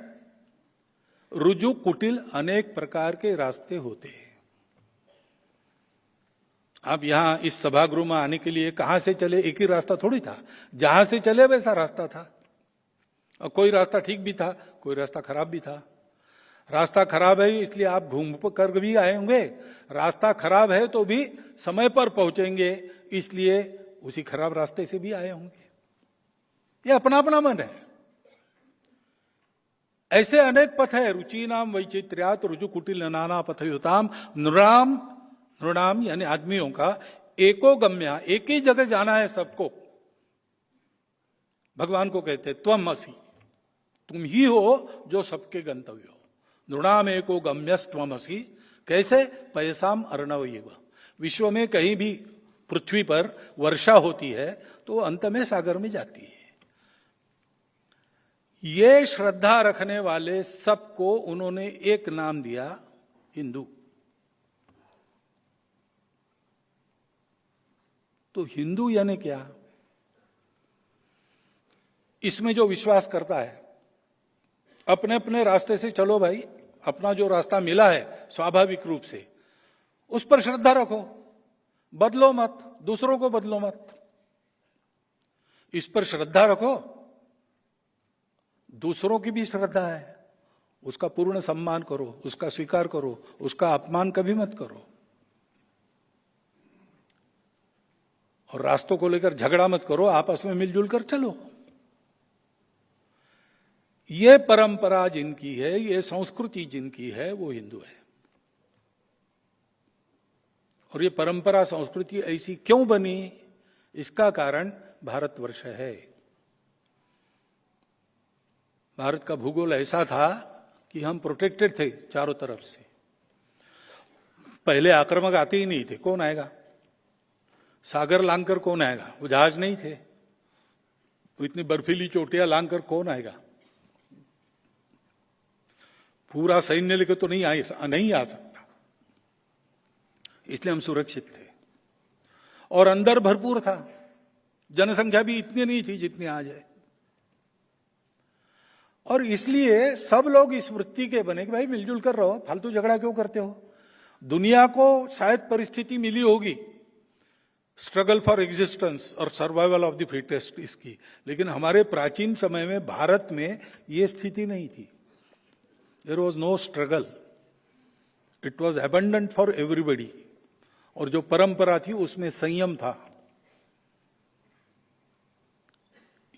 रुजु कुटिल अनेक प्रकार के रास्ते होते हैं। आप यहां इस सभागृह में आने के लिए कहां से चले? एक ही रास्ता थोड़ी था। जहां से चले वैसा रास्ता था। और कोई रास्ता ठीक भी था, कोई रास्ता खराब भी था। रास्ता खराब है इसलिए आप घूम कर भी आए होंगे, रास्ता खराब है तो भी समय पर पहुंचेंगे इसलिए उसी खराब रास्ते से भी आए होंगे। ये अपना अपना मन है। ऐसे अनेक पथ है। रुचि नाम वैचित्र्यात रुजु कुटिल नाना पथयुताम। नृणाम यानी आदमियों का एको गम्या, एक ही जगह जाना है सबको। भगवान को कहते त्वम असि, तुम ही हो जो सबके गंतव्य हो। नृणाम एको गम्यस्त्वम असि। कैसे? पयसाम अर्णवैव। विश्व में कहीं भी पृथ्वी पर वर्षा होती है तो अंत में सागर में जाती है। ये श्रद्धा रखने वाले सबको उन्होंने एक नाम दिया, हिंदू। तो हिंदू यानी क्या? इसमें जो विश्वास करता है, अपने अपने रास्ते से चलो भाई, अपना जो रास्ता मिला है स्वाभाविक रूप से, उस पर श्रद्धा रखो, बदलो मत, दूसरों को बदलो मत। इस पर श्रद्धा रखो, दूसरों की भी श्रद्धा है, उसका पूर्ण सम्मान करो, उसका स्वीकार करो, उसका अपमान कभी मत करो। और रास्तों को लेकर झगड़ा मत करो, आपस में मिलजुल कर चलो। ये परंपरा जिनकी है, ये संस्कृति जिनकी है, वो हिंदू है। और ये परंपरा संस्कृति ऐसी क्यों बनी? इसका कारण भारतवर्ष है। भारत का भूगोल ऐसा था कि हम प्रोटेक्टेड थे चारों तरफ से। पहले आक्रामक आते ही नहीं थे, कौन आएगा? सागर लांघकर कौन आएगा? वो जहाज नहीं थे, तो इतनी बर्फीली चोटियां लांघकर कौन आएगा? पूरा सैन्य लेकर तो नहीं आ सकता। इसलिए हम सुरक्षित थे। और अंदर भरपूर था, जनसंख्या भी इतनी नहीं थी जितनी आज है। और इसलिए सब लोग इस वृत्ति के बने कि भाई मिलजुल कर रहो, फालतू झगड़ा क्यों करते हो? दुनिया को शायद परिस्थिति मिली होगी स्ट्रगल फॉर एग्जिस्टेंस और सर्वाइवल ऑफ द फिटेस्ट इसकी, लेकिन हमारे प्राचीन समय में भारत में यह स्थिति नहीं थी। There was no struggle, it was abundant for everybody. और जो परंपरा थी उसमें संयम था,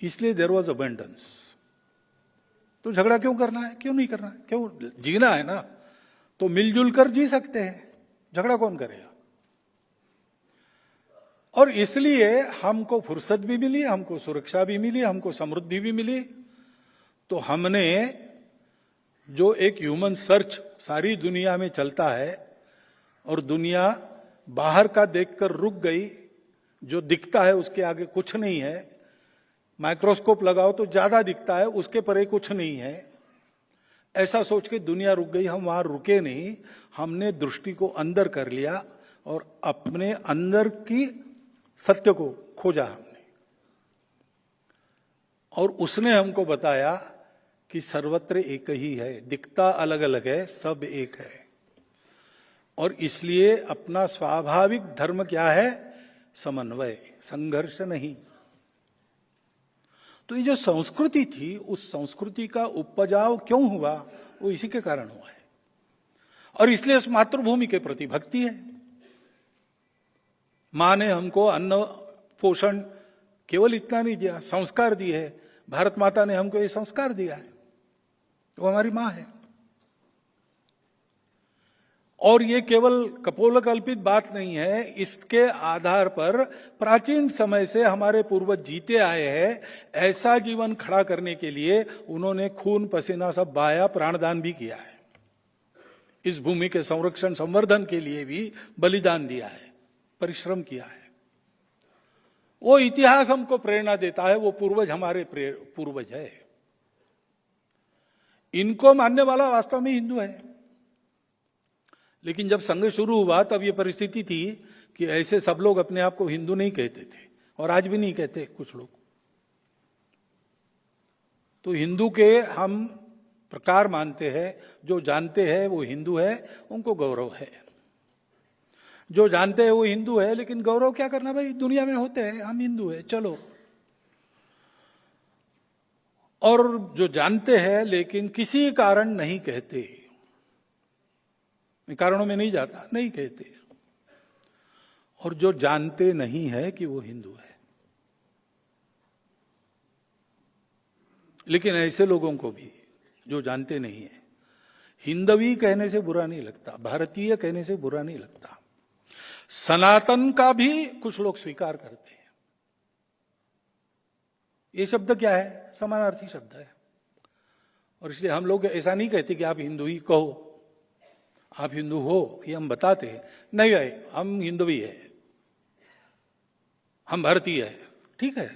इसलिए देयर वॉज अबंडेंस। तो झगड़ा क्यों करना है? क्यों नहीं करना है? क्यों? जीना है ना, तो मिलजुल कर जी सकते हैं, झगड़ा कौन करेगा? और इसलिए हमको फुर्सत भी मिली, हमको सुरक्षा भी मिली, हमको समृद्धि भी मिली। तो हमने जो एक ह्यूमन सर्च सारी दुनिया में चलता है, और दुनिया बाहर का देखकर रुक गई, जो दिखता है उसके आगे कुछ नहीं है, माइक्रोस्कोप लगाओ तो ज्यादा दिखता है, उसके परे कुछ नहीं है, ऐसा सोच के दुनिया रुक गई। हम वहां रुके नहीं, हमने दृष्टि को अंदर कर लिया और अपने अंदर की सत्य को खोजा हमने। और उसने हमको बताया कि सर्वत्र एक ही है, दिखता अलग अलग है, सब एक है। और इसलिए अपना स्वाभाविक धर्म क्या है? समन्वय, संघर्ष नहीं। तो ये जो संस्कृति थी, उस संस्कृति का उपजाव क्यों हुआ? वो इसी के कारण हुआ है। और इसलिए उस मातृभूमि के प्रति भक्ति है। मां ने हमको अन्न पोषण केवल इतना नहीं दिया, संस्कार दिए है। भारत माता ने हमको ये संस्कार दिया है, वो हमारी मां है। और ये केवल कपोलकल्पित बात नहीं है, इसके आधार पर प्राचीन समय से हमारे पूर्वज जीते आए हैं। ऐसा जीवन खड़ा करने के लिए उन्होंने खून पसीना सब बहाया, प्राणदान भी किया है। इस भूमि के संरक्षण संवर्धन के लिए भी बलिदान दिया है, परिश्रम किया है। वो इतिहास हमको प्रेरणा देता है, वो पूर्वज हमारे पूर्वज है। इनको मानने वाला वास्तव में हिंदू है। लेकिन जब संघ शुरू हुआ तब ये परिस्थिति थी कि ऐसे सब लोग अपने आप को हिंदू नहीं कहते थे, और आज भी नहीं कहते कुछ लोग। तो हिंदू के हम प्रकार मानते हैं, जो जानते हैं वो हिंदू है, उनको गौरव है। जो जानते हैं वो हिंदू है, लेकिन गौरव क्या करना भाई, दुनिया में होते हैं, हम हिंदू है, चलो। और जो जानते हैं लेकिन किसी कारण नहीं कहते, कारणों में नहीं जाता, नहीं कहते। और जो जानते नहीं है कि वो हिंदू है, लेकिन ऐसे लोगों को भी जो जानते नहीं है, हिंदवी कहने से बुरा नहीं लगता, भारतीय कहने से बुरा नहीं लगता। सनातन का भी कुछ लोग स्वीकार करते हैं। ये शब्द क्या है? समानार्थी शब्द है। और इसलिए हम लोग ऐसा नहीं कहते कि आप हिंदू ही कहो, आप हिंदू हो, ये हम बताते हैं। नहीं भाई, हम हिंदवी है, हम भारतीय है, ठीक है।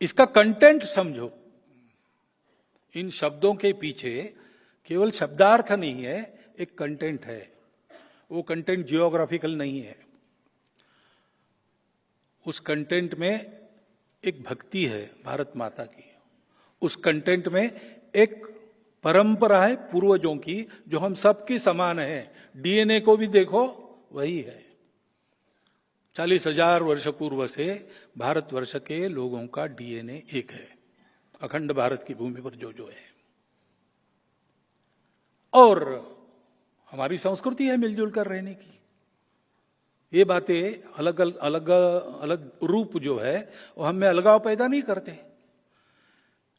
इसका कंटेंट समझो। इन शब्दों के पीछे केवल शब्दार्थ नहीं है, एक कंटेंट है। वो कंटेंट जियोग्राफिकल नहीं है। उस कंटेंट में एक भक्ति है भारत माता की। उस कंटेंट में एक परंपरा है पूर्वजों की, जो हम सबकी समान है। डीएनए को भी देखो, वही है। 40,000 वर्ष पूर्व से भारतवर्ष के लोगों का डीएनए एक है, अखंड भारत की भूमि पर जो जो है। और हमारी संस्कृति है मिलजुल कर रहने की। ये बातें अलग अलग अलग रूप जो है वो हम में अलगाव पैदा नहीं करते,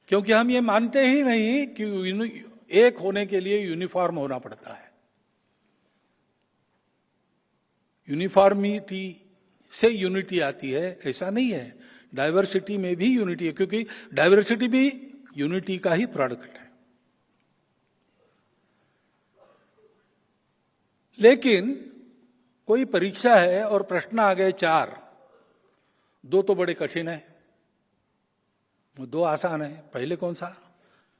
क्योंकि हम ये मानते ही नहीं कि एक होने के लिए यूनिफॉर्म होना पड़ता है। यूनिफॉर्मिटी से यूनिटी आती है, ऐसा नहीं है। डाइवर्सिटी में भी यूनिटी है, क्योंकि डाइवर्सिटी भी यूनिटी का ही प्रोडक्ट है। लेकिन कोई परीक्षा है और प्रश्न आ गए 4, 2 तो बड़े कठिन है, 2 आसान है। पहले कौन सा?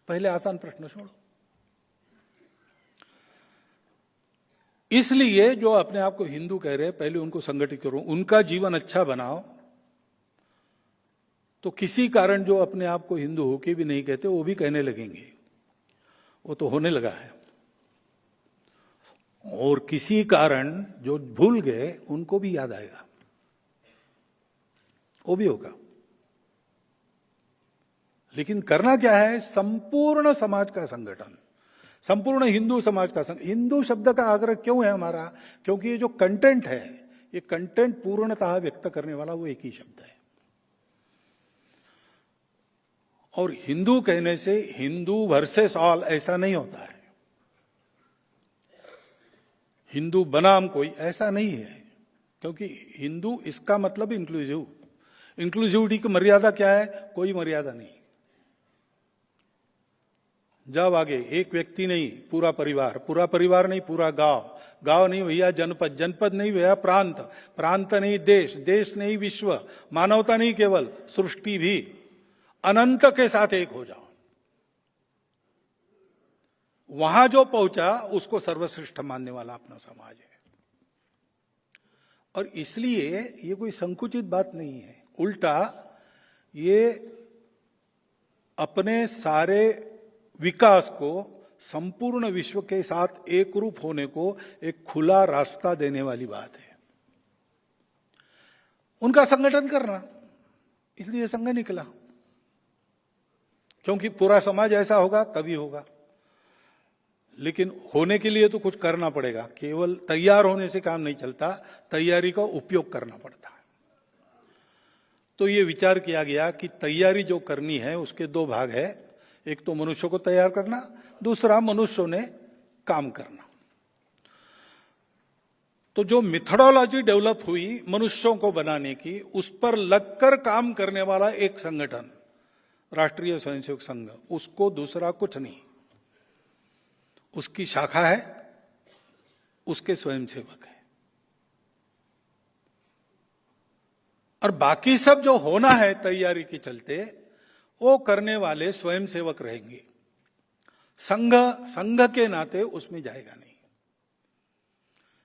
पहले आसान प्रश्न छोड़ो। इसलिए जो अपने आप को हिंदू कह रहे हैं, पहले उनको संगठित करो, उनका जीवन अच्छा बनाओ। तो किसी कारण जो अपने आप को हिंदू होके भी नहीं कहते, वो भी कहने लगेंगे। वो तो होने लगा है। और किसी कारण जो भूल गए, उनको भी याद आएगा, वो भी होगा। लेकिन करना क्या है? संपूर्ण समाज का संगठन, संपूर्ण हिंदू समाज का संगठन। हिंदू शब्द का आग्रह क्यों है हमारा? क्योंकि ये जो कंटेंट है, ये कंटेंट पूर्णतः व्यक्त करने वाला वो एक ही शब्द है। और हिंदू कहने से हिंदू वर्सेस ऑल ऐसा नहीं होता है। हिंदू बनाम कोई, ऐसा नहीं है। क्योंकि हिंदू इसका मतलब इंक्लूसिव। इंक्लूसिविटी की मर्यादा क्या है? कोई मर्यादा नहीं। जब आगे एक व्यक्ति नहीं, पूरा परिवार, पूरा परिवार नहीं, पूरा गांव, गांव नहीं भैया जनपद, जनपद नहीं भैया प्रांत, प्रांत नहीं देश, देश नहीं विश्व, मानवता नहीं केवल, सृष्टि भी। अनंत के साथ एक हो जाओ। वहां जो पहुंचा उसको सर्वश्रेष्ठ मानने वाला अपना समाज है। और इसलिए ये कोई संकुचित बात नहीं है, उल्टा ये अपने सारे विकास को संपूर्ण विश्व के साथ एक रूप होने को एक खुला रास्ता देने वाली बात है। उनका संगठन करना, इसलिए संघ निकला। क्योंकि पूरा समाज ऐसा होगा तभी होगा। लेकिन होने के लिए तो कुछ करना पड़ेगा। केवल तैयार होने से काम नहीं चलता, तैयारी का उपयोग करना पड़ता है। तो ये विचार किया गया कि तैयारी जो करनी है उसके 2 भाग है। एक तो मनुष्य को तैयार करना, दूसरा मनुष्यों ने काम करना। तो जो मिथोडोलॉजी डेवलप हुई मनुष्यों को बनाने की, उस पर लगकर काम करने वाला एक संगठन राष्ट्रीय स्वयंसेवक संघ, उसको दूसरा कुछ नहीं। उसकी शाखा है, उसके स्वयंसेवक है, और बाकी सब जो होना है तैयारी के चलते वो करने वाले स्वयंसेवक रहेंगे। संघ के नाते उसमें जाएगा नहीं।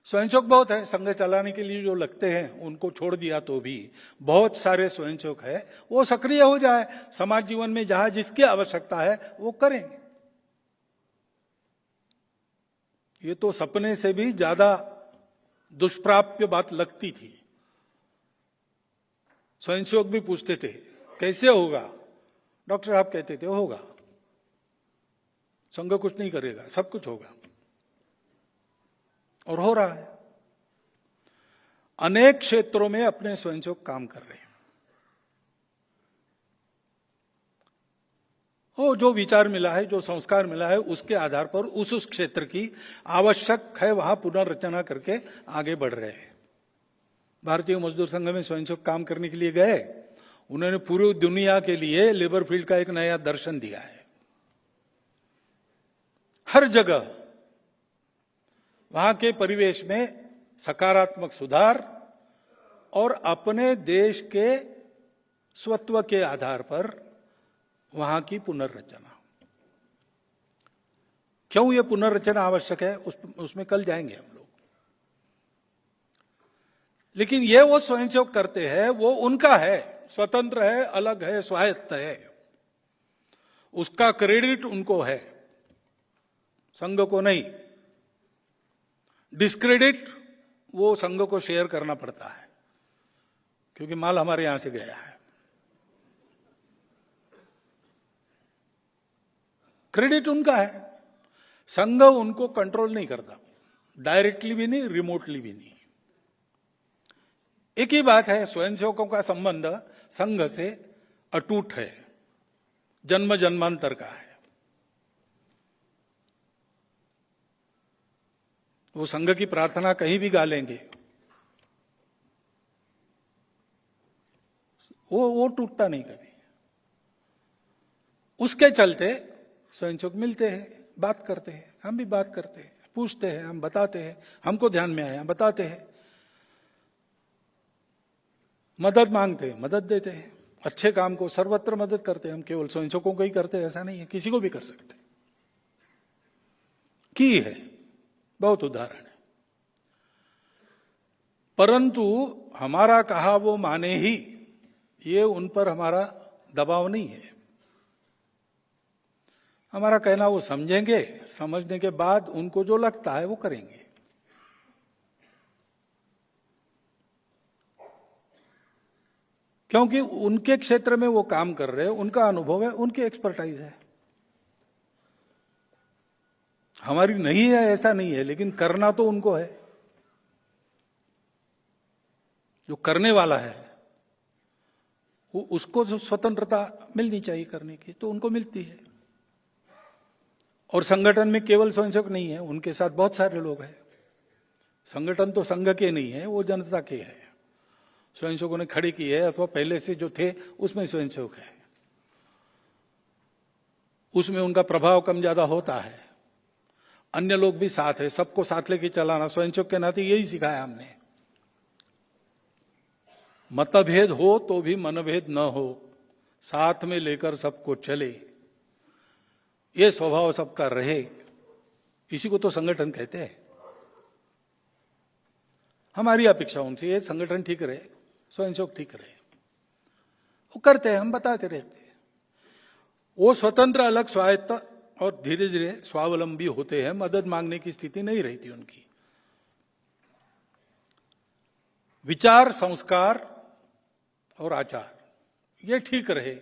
स्वयंसेवक बहुत है, संघ चलाने के लिए जो लगते हैं उनको छोड़ दिया तो भी बहुत सारे स्वयंसेवक है, वो सक्रिय हो जाए, समाज जीवन में जहां जिसकी आवश्यकता है वो करेंगे। ये तो सपने से भी ज्यादा दुष्प्राप्य बात लगती थी। स्वयंसेवक भी पूछते थे कैसे होगा, डॉक्टर साहब कहते थे होगा, संघ कुछ नहीं करेगा, सब कुछ होगा, और हो रहा है। अनेक क्षेत्रों में अपने स्वयंसेवक काम कर रहे हैं। वो जो विचार मिला है, जो संस्कार मिला है, उसके आधार पर उस क्षेत्र की आवश्यक है वहां पुनर्रचना करके आगे बढ़ रहे हैं। भारतीय मजदूर संघ में स्वयंसेवक काम करने के लिए गए, उन्होंने पूरी दुनिया के लिए लेबर फील्ड का एक नया दर्शन दिया है। हर जगह वहां के परिवेश में सकारात्मक सुधार और अपने देश के स्वत्व के आधार पर वहां की पुनर्रचना। क्यों ये पुनर्रचना आवश्यक है, उसमें कल जाएंगे हम लोग। लेकिन ये वो स्वयंसेवक करते हैं, वो उनका है, स्वतंत्र है, अलग है, स्वायत्त है, उसका क्रेडिट उनको है, संघ को नहीं। डिस्क्रेडिट वो संघ को शेयर करना पड़ता है, क्योंकि माल हमारे यहां से गया है। क्रेडिट उनका है, संघ उनको कंट्रोल नहीं करता, डायरेक्टली भी नहीं, रिमोटली भी नहीं। एक ही बात है, स्वयंसेवकों का संबंध संघ से अटूट है, जन्म जन्मांतर का है। वो संघ की प्रार्थना कहीं भी गा लेंगे, वो टूटता नहीं कभी। उसके चलते स्वयंसेवक मिलते हैं, बात करते हैं, हम भी बात करते हैं, पूछते हैं, हम बताते हैं, हमको ध्यान में आया बताते हैं, मदद मांगते हैं, मदद देते हैं। अच्छे काम को सर्वत्र मदद करते हैं। हम केवल स्वयंसेवकों को ही करते हैं ऐसा नहीं है, किसी को भी कर सकते। की है, बहुत उदाहरण है। परंतु हमारा कहा वो माने ही, ये उन पर हमारा दबाव नहीं है। हमारा कहना वो समझेंगे, समझने के बाद उनको जो लगता है वो करेंगे। क्योंकि उनके क्षेत्र में वो काम कर रहे हैं, उनका अनुभव है, उनकी एक्सपर्टाइज है। हमारी नहीं है ऐसा नहीं है, लेकिन करना तो उनको है। जो करने वाला है वो, उसको जो स्वतंत्रता मिलनी चाहिए करने की, तो उनको मिलती है। और संगठन में केवल स्वयंसेवक नहीं है, उनके साथ बहुत सारे लोग हैं। संगठन तो संघ के नहीं है, वो जनता के है। स्वयंसेवकों ने खड़ी की है, अथवा पहले से जो थे उसमें स्वयंसेवक है, उसमें उनका प्रभाव कम ज्यादा होता है। अन्य लोग भी साथ है, सबको साथ लेके चलाना स्वयंसेवक के नाते यही सिखाया हमने। मतभेद हो तो भी मनभेद न हो, साथ में लेकर सबको चले, ये स्वभाव सबका रहे, इसी को तो संगठन कहते हैं। हमारी अपेक्षा उनसे ये संगठन ठीक रहे, स्वयंसेवक ठीक रहे, वो करते हैं, हम बताते रहते हैं। वो स्वतंत्र, अलग, स्वायत्त और धीरे धीरे स्वावलंबी होते हैं। मदद मांगने की स्थिति नहीं रहती उनकी। विचार, संस्कार और आचार ये ठीक रहे,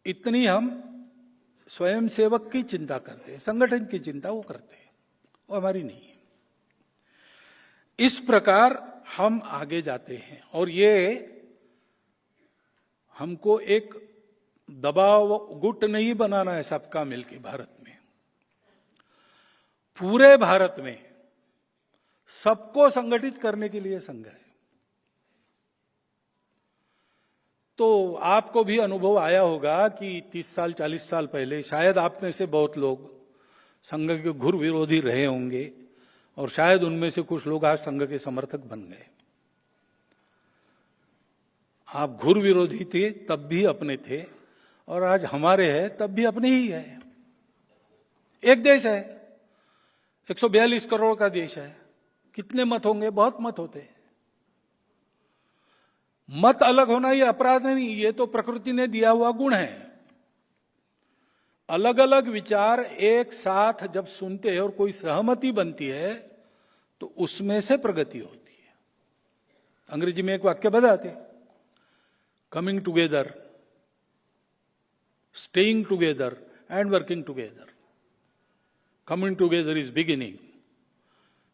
इतनी हम स्वयंसेवक की चिंता करते हैं। संगठन की चिंता वो करते हैं, वो हमारी नहीं है। इस प्रकार हम आगे जाते हैं, और ये हमको एक दबाव गुट नहीं बनाना है सबका मिलके। भारत में, पूरे भारत में सबको संगठित करने के लिए संघ है। तो आपको भी अनुभव आया होगा कि 30 साल 40 साल पहले शायद आप में से बहुत लोग संघ के घोर विरोधी रहे होंगे और शायद उनमें से कुछ लोग आज संघ के समर्थक बन गए। आप घोर विरोधी थे तब भी अपने थे और आज हमारे हैं तब भी अपने ही है। एक देश है, 142 करोड़ का देश है। कितने मत होंगे? बहुत मत होते हैं। मत अलग होना ये अपराध नहीं, ये तो प्रकृति ने दिया हुआ गुण है। अलग अलग विचार एक साथ जब सुनते हैं और कोई सहमति बनती है तो उसमें से प्रगति होती है। अंग्रेजी में एक वाक्य बताते, coming together, staying together and working together. Coming together is beginning,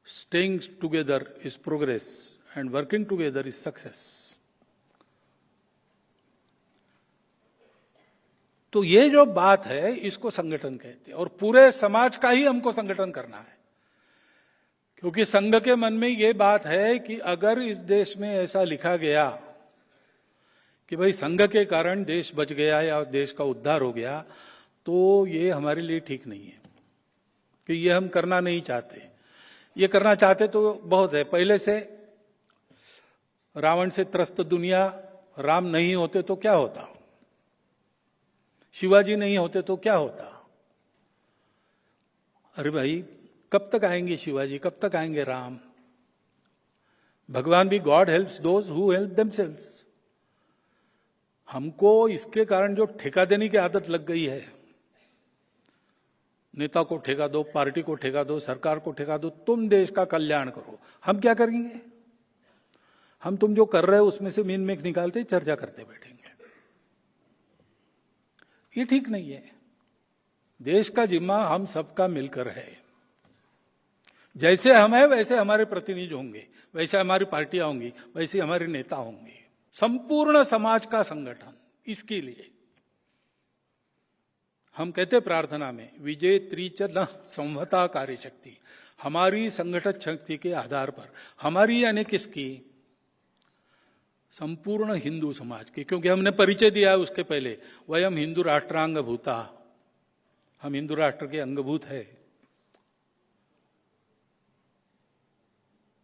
staying together is progress and working together is success. तो ये जो बात है इसको संगठन कहते हैं और पूरे समाज का ही हमको संगठन करना है, क्योंकि संघ के मन में ये बात है कि अगर इस देश में ऐसा लिखा गया कि भाई संघ के कारण देश बच गया या देश का उद्धार हो गया, तो ये हमारे लिए ठीक नहीं है, कि ये हम करना नहीं चाहते। ये करना चाहते तो बहुत है। पहले से रावण से त्रस्त दुनिया, राम नहीं होते तो क्या होता, शिवाजी नहीं होते तो क्या होता। अरे भाई, कब तक आएंगे शिवाजी, कब तक आएंगे राम? भगवान भी God helps those who help themselves. हमको इसके कारण जो ठेका देने की आदत लग गई है, नेता को ठेका दो, पार्टी को ठेका दो, सरकार को ठेका दो, तुम देश का कल्याण करो। हम क्या करेंगे? हम तुम जो कर रहे हो उसमें से मीन मेक निकालते चर्चा करते बैठेंगे। ये ठीक नहीं है। देश का जिम्मा हम सबका मिलकर है। जैसे हम हैं वैसे हमारे प्रतिनिधि होंगे, वैसे हमारी पार्टियां होंगी, वैसे हमारे नेता होंगे। संपूर्ण समाज का संगठन। इसके लिए हम कहते प्रार्थना में, विजय त्रिच न संहता कार्य शक्ति। हमारी संगठन शक्ति के आधार पर, हमारी यानी किसकी? संपूर्ण हिंदू समाज की। क्योंकि हमने परिचय दिया है उसके पहले, वयम हिंदू राष्ट्रांग भूता, हम हिंदू राष्ट्र के अंगभूत है।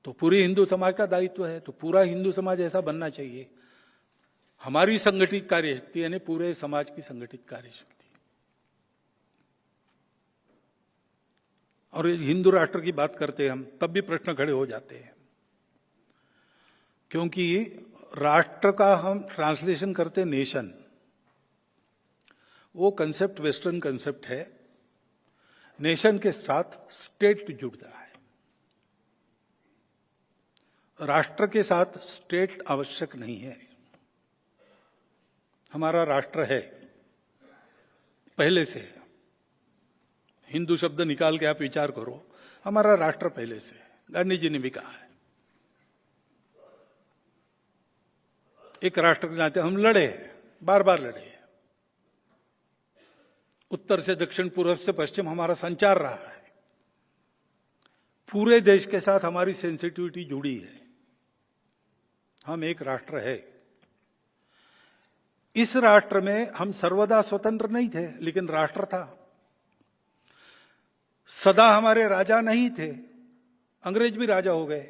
तो पूरी हिंदू समाज का दायित्व है, तो पूरा हिंदू समाज ऐसा बनना चाहिए। हमारी संगठित कार्य शक्ति यानी पूरे समाज की संगठित कार्य शक्ति। और हिंदू राष्ट्र की बात करते हैं हम, तब भी प्रश्न खड़े हो जाते हैं, क्योंकि राष्ट्र का हम ट्रांसलेशन करते नेशन, वो कंसेप्ट वेस्टर्न कंसेप्ट है। नेशन के साथ स्टेट जुड़ता है, राष्ट्र के साथ स्टेट आवश्यक नहीं है। हमारा राष्ट्र है, पहले से है। हिंदू शब्द निकाल के आप विचार करो, हमारा राष्ट्र पहले से है। गांधी जी ने भी कहा है, एक राष्ट्र के नाते हम लड़े, बार बार लड़े। उत्तर से दक्षिण, पूर्व से पश्चिम हमारा संचार रहा है। पूरे देश के साथ हमारी सेंसिटिविटी जुड़ी है। हम एक राष्ट्र है। इस राष्ट्र में हम सर्वदा स्वतंत्र नहीं थे, लेकिन राष्ट्र था। सदा हमारे राजा नहीं थे। अंग्रेज भी राजा हो गए,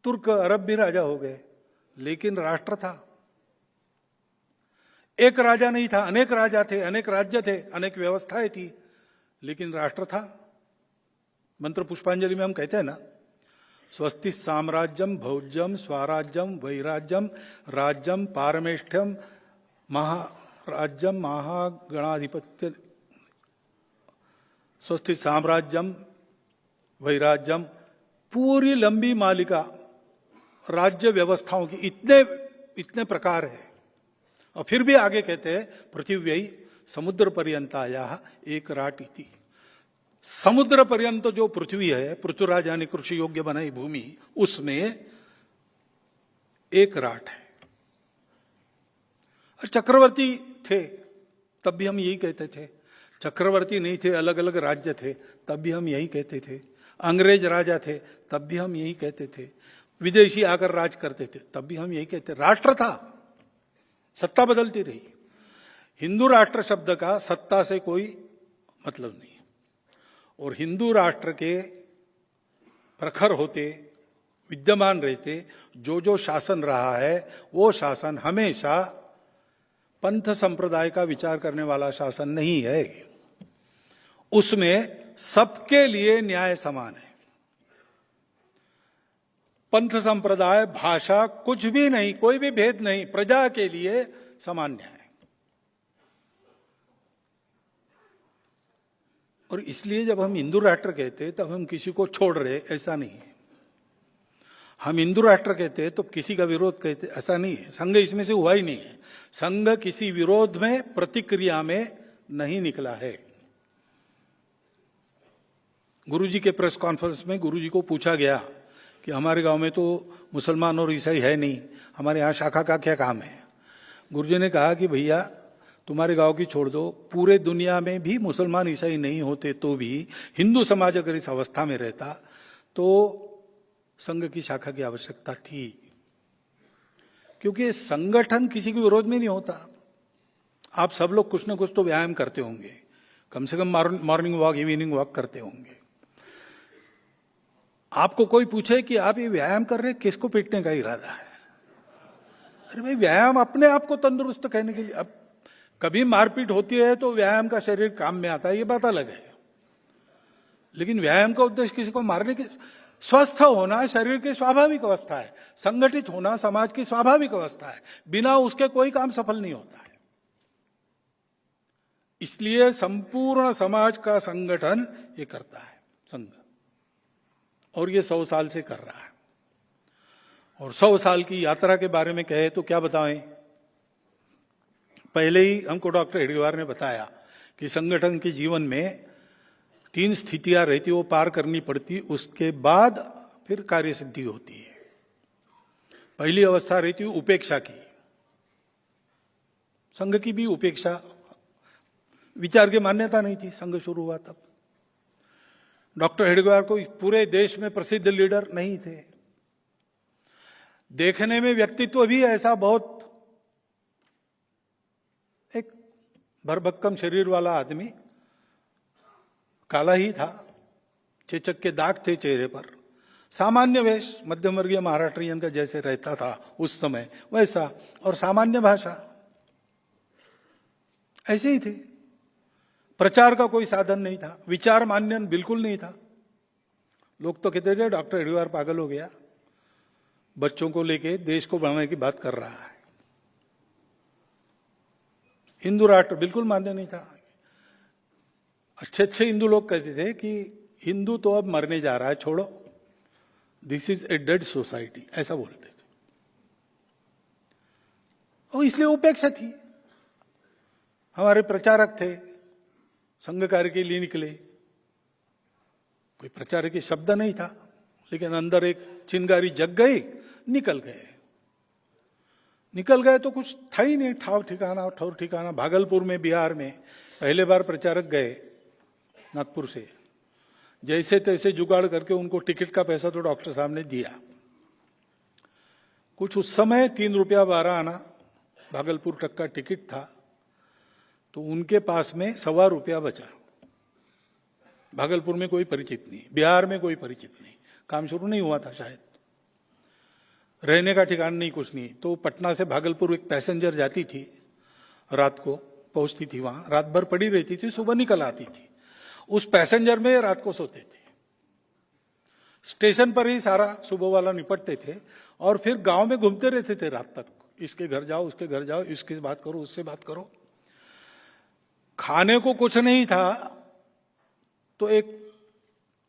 तुर्क अरब भी राजा हो गए, लेकिन राष्ट्र था। एक राजा नहीं था, अनेक राजा थे, अनेक राज्य थे, अनेक व्यवस्थाएं थी, लेकिन राष्ट्र था। मंत्र पुष्पांजलि में हम कहते हैं ना, स्वस्ति साम्राज्यम भौज्यम स्वराज्यम वैराज्यम राज्यम पारमेष्ठ्यम महाराज्यम महागणाधिपत्य। स्वस्ति साम्राज्यम वैराज्यम, पूरी लंबी मालिका राज्य व्यवस्थाओं की, इतने प्रकार है। और फिर भी आगे कहते हैं, पृथिव्यै समुद्र पर्यंताया एक राट इति। समुद्र पर्यंत जो पृथ्वी है, पृथ्वीराज यानी कृषि योग्य बनाई भूमि, उसमें एक राट है। चक्रवर्ती थे तब भी हम यही कहते थे। चक्रवर्ती नहीं थे, अलग अलग राज्य थे, तब भी हम यही कहते थे। अंग्रेज राजा थे तब भी हम यही कहते थे, विदेशी आकर राज करते थे तब भी हम यही कहते, राष्ट्र था, सत्ता बदलती रही। हिंदू राष्ट्र शब्द का सत्ता से कोई मतलब नहीं, और हिंदू राष्ट्र के प्रखर होते, विद्यमान रहते जो शासन रहा है वो शासन हमेशा पंथ संप्रदाय का विचार करने वाला शासन नहीं है। उसमें सबके लिए न्याय समान है। पंथ संप्रदाय, भाषा, कुछ भी नहीं, कोई भी भेद नहीं, प्रजा के लिए समान न्याय। और इसलिए जब हम हिंदू राष्ट्र कहते हैं तब हम किसी को छोड़ रहे, ऐसा नहीं है। हम हिंदू राष्ट्र कहते हैं तो किसी का विरोध कहते, ऐसा नहीं है। संघ इसमें से हुआ ही नहीं है। संघ किसी विरोध में, प्रतिक्रिया में नहीं निकला है। गुरुजी के प्रेस कॉन्फ्रेंस में गुरुजी को पूछा गया कि हमारे गांव में तो मुसलमान और ईसाई है नहीं, हमारे यहां शाखा का क्या काम है। गुरुजी ने कहा कि भैया तुम्हारे गांव की छोड़ दो, पूरे दुनिया में भी मुसलमान ईसाई नहीं होते तो भी हिंदू समाज अगर इस अवस्था में रहता तो संघ की शाखा की आवश्यकता थी, क्योंकि संगठन किसी के विरोध में नहीं होता। आप सब लोग कुछ न कुछ तो व्यायाम करते होंगे, कम से कम मॉर्निंग वॉक, इवनिंग वॉक करते होंगे। आपको कोई पूछे कि आप ये व्यायाम कर रहे हैं, किसको पीटने का इरादा है? अरे भाई, व्यायाम अपने आप को तंदुरुस्त कहने के लिए। अब कभी मारपीट होती है तो व्यायाम का शरीर काम में आता है, ये बात अलग है। लेकिन व्यायाम का उद्देश्य किसी को मारने के, स्वस्थ होना शरीर की स्वाभाविक अवस्था है, संगठित होना समाज की स्वाभाविक अवस्था है, बिना उसके कोई काम सफल नहीं होता है। इसलिए संपूर्ण समाज का संगठन ये करता है संघ, और ये 100 साल से कर रहा है। और 100 साल की यात्रा के बारे में कहे तो क्या बताएं। पहले ही हमको डॉक्टर हेडगेवार ने बताया कि संगठन के जीवन में 3 स्थितियां रहती, वो पार करनी पड़ती, उसके बाद फिर कार्य सिद्धि होती है। पहली अवस्था रहती है उपेक्षा की। संघ की भी उपेक्षा, विचार की मान्यता नहीं थी संघ शुरू हुआ तब। डॉक्टर हेडगेवार को पूरे देश में प्रसिद्ध लीडर नहीं थे। देखने में व्यक्तित्व भी ऐसा बहुत एक भरभक्कम शरीर वाला आदमी, काला ही था, चेचक के दाग थे चेहरे पर, सामान्य वेश, मध्यम वर्गीय महाराष्ट्रियन का जैसे रहता था उस समय वैसा, और सामान्य भाषा, ऐसे ही थे। प्रचार का कोई साधन नहीं था, विचार मान्यन बिल्कुल नहीं था। लोग तो कहते थे डॉक्टर हेडगेवार पागल हो गया, बच्चों को लेके देश को बढ़ाने की बात कर रहा है। हिंदू राष्ट्र बिल्कुल मान्य नहीं था। अच्छे अच्छे हिंदू लोग कहते थे कि हिंदू तो अब मरने जा रहा है, छोड़ो, this is a dead society, ऐसा बोलते थे। और इसलिए उपेक्षा थी। हमारे प्रचारक थे, संघ कार्य के लिए निकले, कोई प्रचारक के शब्द नहीं था, लेकिन अंदर एक चिंगारी जग गई, निकल गए तो कुछ था ही नहीं, ठाव ठिकाना। भागलपुर में, बिहार में पहले बार प्रचारक गए नागपुर से, जैसे तैसे जुगाड़ करके उनको टिकट का पैसा तो डॉक्टर साहब ने दिया। कुछ उस समय 3 रुपया 12 आना भागलपुर तक का टिकट था, तो उनके पास में 1.25 रुपया बचा। भागलपुर में कोई परिचित नहीं, बिहार में कोई परिचित नहीं, काम शुरू नहीं हुआ था शायद, रहने का ठिकाना नहीं, कुछ नहीं। तो पटना से भागलपुर एक पैसेंजर जाती थी, रात को पहुंचती थी वहां, रात भर पड़ी रहती थी, सुबह निकल आती थी। उस पैसेंजर में रात को सोते थे। स्टेशन पर ही सारा सुबह वाला निपटते थे और फिर गांव में घूमते रहते थे रात तक। इसके घर जाओ, उसके घर जाओ, इसकी बात करो, उससे बात करो। खाने को कुछ नहीं था तो एक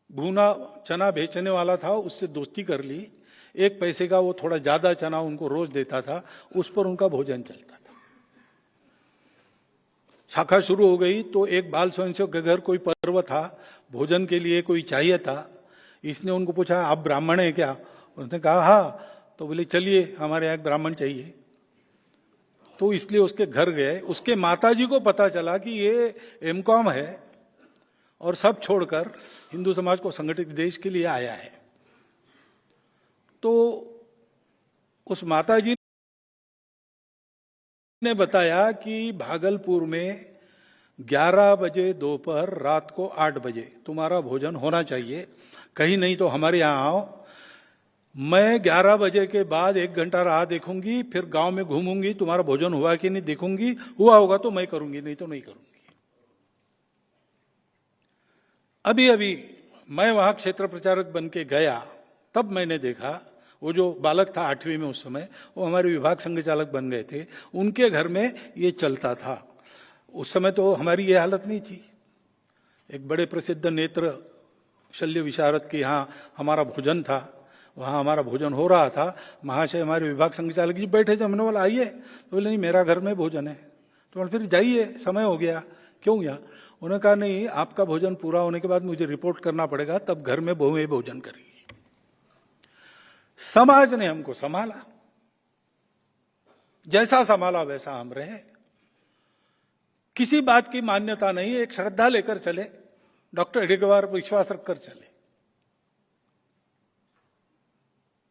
भुना चना बेचने वाला था, उससे दोस्ती कर ली। 1 पैसे का वो थोड़ा ज्यादा चना उनको रोज देता था, उस पर उनका भोजन चलता था। शाखा शुरू हो गई तो एक बाल स्वयंसेवक के घर कोई पर्व था, भोजन के लिए कोई चाहिए था। इसने उनको पूछा, आप ब्राह्मण है क्या? उसने कहा हाँ। तो बोले चलिए, हमारे यहाँ एक ब्राह्मण चाहिए। तो इसलिए उसके घर गए। उसके माताजी को पता चला कि ये एमकॉम है और सब छोड़कर हिंदू समाज को संगठित देश के लिए आया है। तो उस माताजी ने बताया कि भागलपुर में 11 बजे दोपहर, रात को 8 बजे तुम्हारा भोजन होना चाहिए, कहीं नहीं तो हमारे यहां आओ। मैं 11 बजे के बाद 1 घंटा राह देखूंगी, फिर गांव में घूमूंगी, तुम्हारा भोजन हुआ कि नहीं देखूंगी, हुआ होगा तो मैं करूंगी, नहीं तो नहीं करूंगी। अभी अभी मैं वहां क्षेत्र प्रचारक बन के गया, तब मैंने देखा वो जो बालक था 8वीं में उस समय, वो हमारे विभाग संघ चालक बन गए थे, उनके घर में ये चलता था। उस समय तो हमारी ये हालत नहीं थी। एक बड़े प्रसिद्ध नेत्र शल्य विशारद के यहाँ हमारा भोजन था, वहां हमारा भोजन हो रहा था। महाशय हमारे विभाग संचालक जी बैठे थे, हमने बोला आइए, तो बोले नहीं मेरा घर में भोजन है। तो फिर जाइए, समय हो गया। क्यों गया? उन्होंने कहा नहीं, आपका भोजन पूरा होने के बाद मुझे रिपोर्ट करना पड़ेगा, तब घर में बहुएं भोजन करेगी। समाज ने हमको संभाला, जैसा संभाला वैसा हम रहे। किसी बात की मान्यता नहीं, एक श्रद्धा लेकर चले, डॉक्टर हेडगेवार पर विश्वास रखकर चले।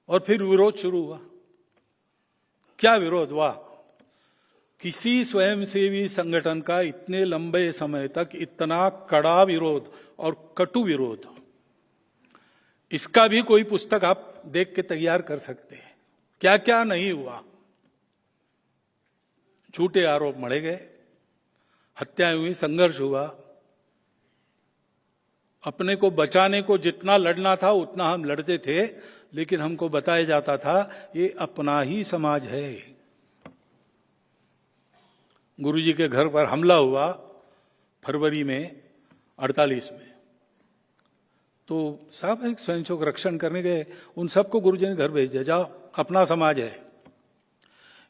और फिर विरोध शुरू हुआ। क्या विरोध हुआ? किसी स्वयंसेवी संगठन का इतने लंबे समय तक इतना कड़ा विरोध और कटु विरोध, इसका भी कोई पुस्तक आप देख के तैयार कर सकते हैं। क्या क्या नहीं हुआ। झूठे आरोप मढ़े गए, हत्याएं हुई, संघर्ष हुआ। अपने को बचाने को जितना लड़ना था उतना हम लड़ते थे, लेकिन हमको बताया जाता था ये अपना ही समाज है। गुरुजी के घर पर हमला हुआ फरवरी में 48 में, तो साहब एक स्वयंसेवक रक्षण करने गए, उन सबको गुरुजी ने घर भेज दिया, जाओ अपना समाज है,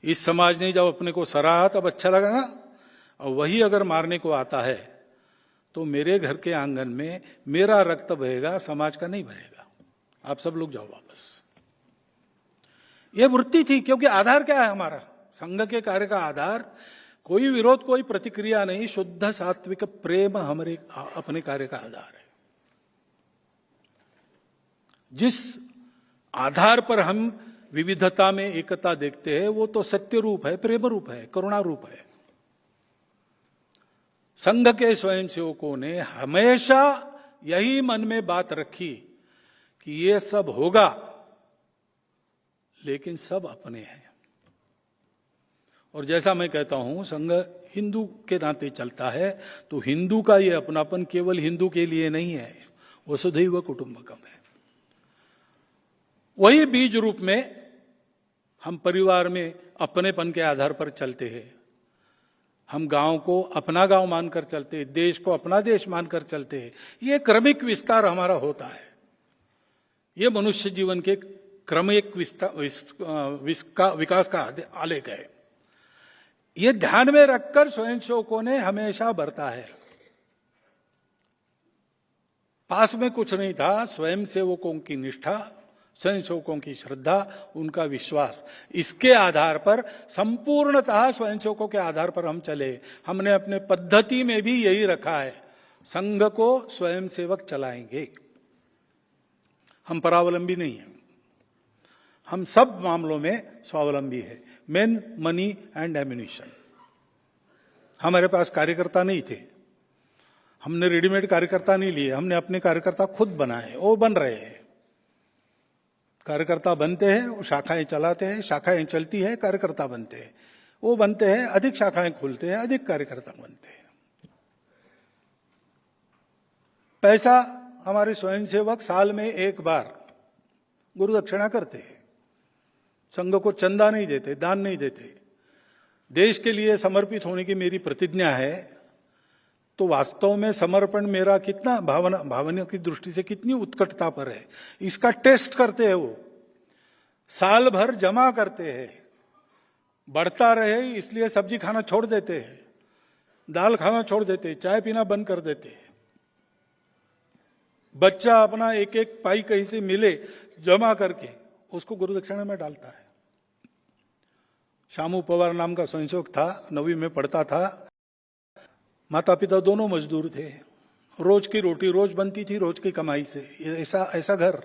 इस समाज ने जब अपने को सराहा तब अच्छा लगा ना, और वही अगर मारने को आता है तो मेरे घर के आंगन में मेरा रक्त बहेगा, समाज का नहीं बहेगा। आप सब लोग जाओ वापस। यह वृत्ति थी, क्योंकि आधार क्या है हमारा? संघ के कार्य का आधार कोई विरोध, कोई प्रतिक्रिया नहीं, शुद्ध सात्विक प्रेम हमारे अपने कार्य का आधार है। जिस आधार पर हम विविधता में एकता देखते हैं वो तो सत्य रूप है, प्रेम रूप है, करुणा रूप है। संघ के स्वयंसेवकों ने हमेशा यही मन में बात रखी कि ये सब होगा, लेकिन सब अपने हैं। और जैसा मैं कहता हूं, संघ हिंदू के नाते चलता है, तो हिंदू का ये अपनापन केवल हिंदू के लिए नहीं है, वसुधैव कुटुंबकम है। वही बीज रूप में हम परिवार में अपनेपन के आधार पर चलते हैं। हम गांव को अपना गांव मानकर चलते हैं, देश को अपना देश मानकर चलते हैं। ये क्रमिक विस्तार हमारा होता है। ये मनुष्य जीवन के क्रमिक विकास का आलेख है। ये ध्यान में रखकर स्वयंसेवकों ने हमेशा बरता है। पास में कुछ नहीं था, स्वयंसेवकों की निष्ठा, स्वयंसेवकों की श्रद्धा, उनका विश्वास, इसके आधार पर संपूर्णतः स्वयंसेवकों के आधार पर हम चले। हमने अपने पद्धति में भी यही रखा है, संघ को स्वयंसेवक चलाएंगे। हम परावलंबी नहीं हैं, हम सब मामलों में स्वावलंबी है। Main money and ammunition. हमारे पास कार्यकर्ता नहीं थे, हमने रेडीमेड कार्यकर्ता नहीं लिए, हमने अपने कार्यकर्ता खुद बनाए, वो बन रहे हैं। कार्यकर्ता बनते हैं, वो शाखाएं चलाते हैं, शाखाएं चलती है, कार्यकर्ता बनते हैं, वो बनते हैं, अधिक शाखाएं खुलते हैं, अधिक कार्यकर्ता बनते हैं। पैसा हमारे स्वयंसेवक साल में एक बार गुरु दक्षिणा करते हैं। संघ को चंदा नहीं देते, दान नहीं देते। देश के लिए समर्पित होने की मेरी प्रतिज्ञा है, तो वास्तव में समर्पण मेरा कितना भावना की दृष्टि से कितनी उत्कटता पर है, इसका टेस्ट करते हैं। वो साल भर जमा करते हैं, बढ़ता रहे इसलिए सब्जी खाना छोड़ देते हैं, दाल खाना छोड़ देते हैं, चाय पीना बंद कर देते हैं। बच्चा अपना एक एक पाई कहीं से मिले जमा करके उसको गुरु दक्षिणा में डालता है। शामू पवार नाम का स्वयंसेवक था, 9वीं में पढ़ता था। माता पिता दोनों मजदूर थे, रोज की रोटी रोज बनती थी, रोज की कमाई से। ऐसा ऐसा घर,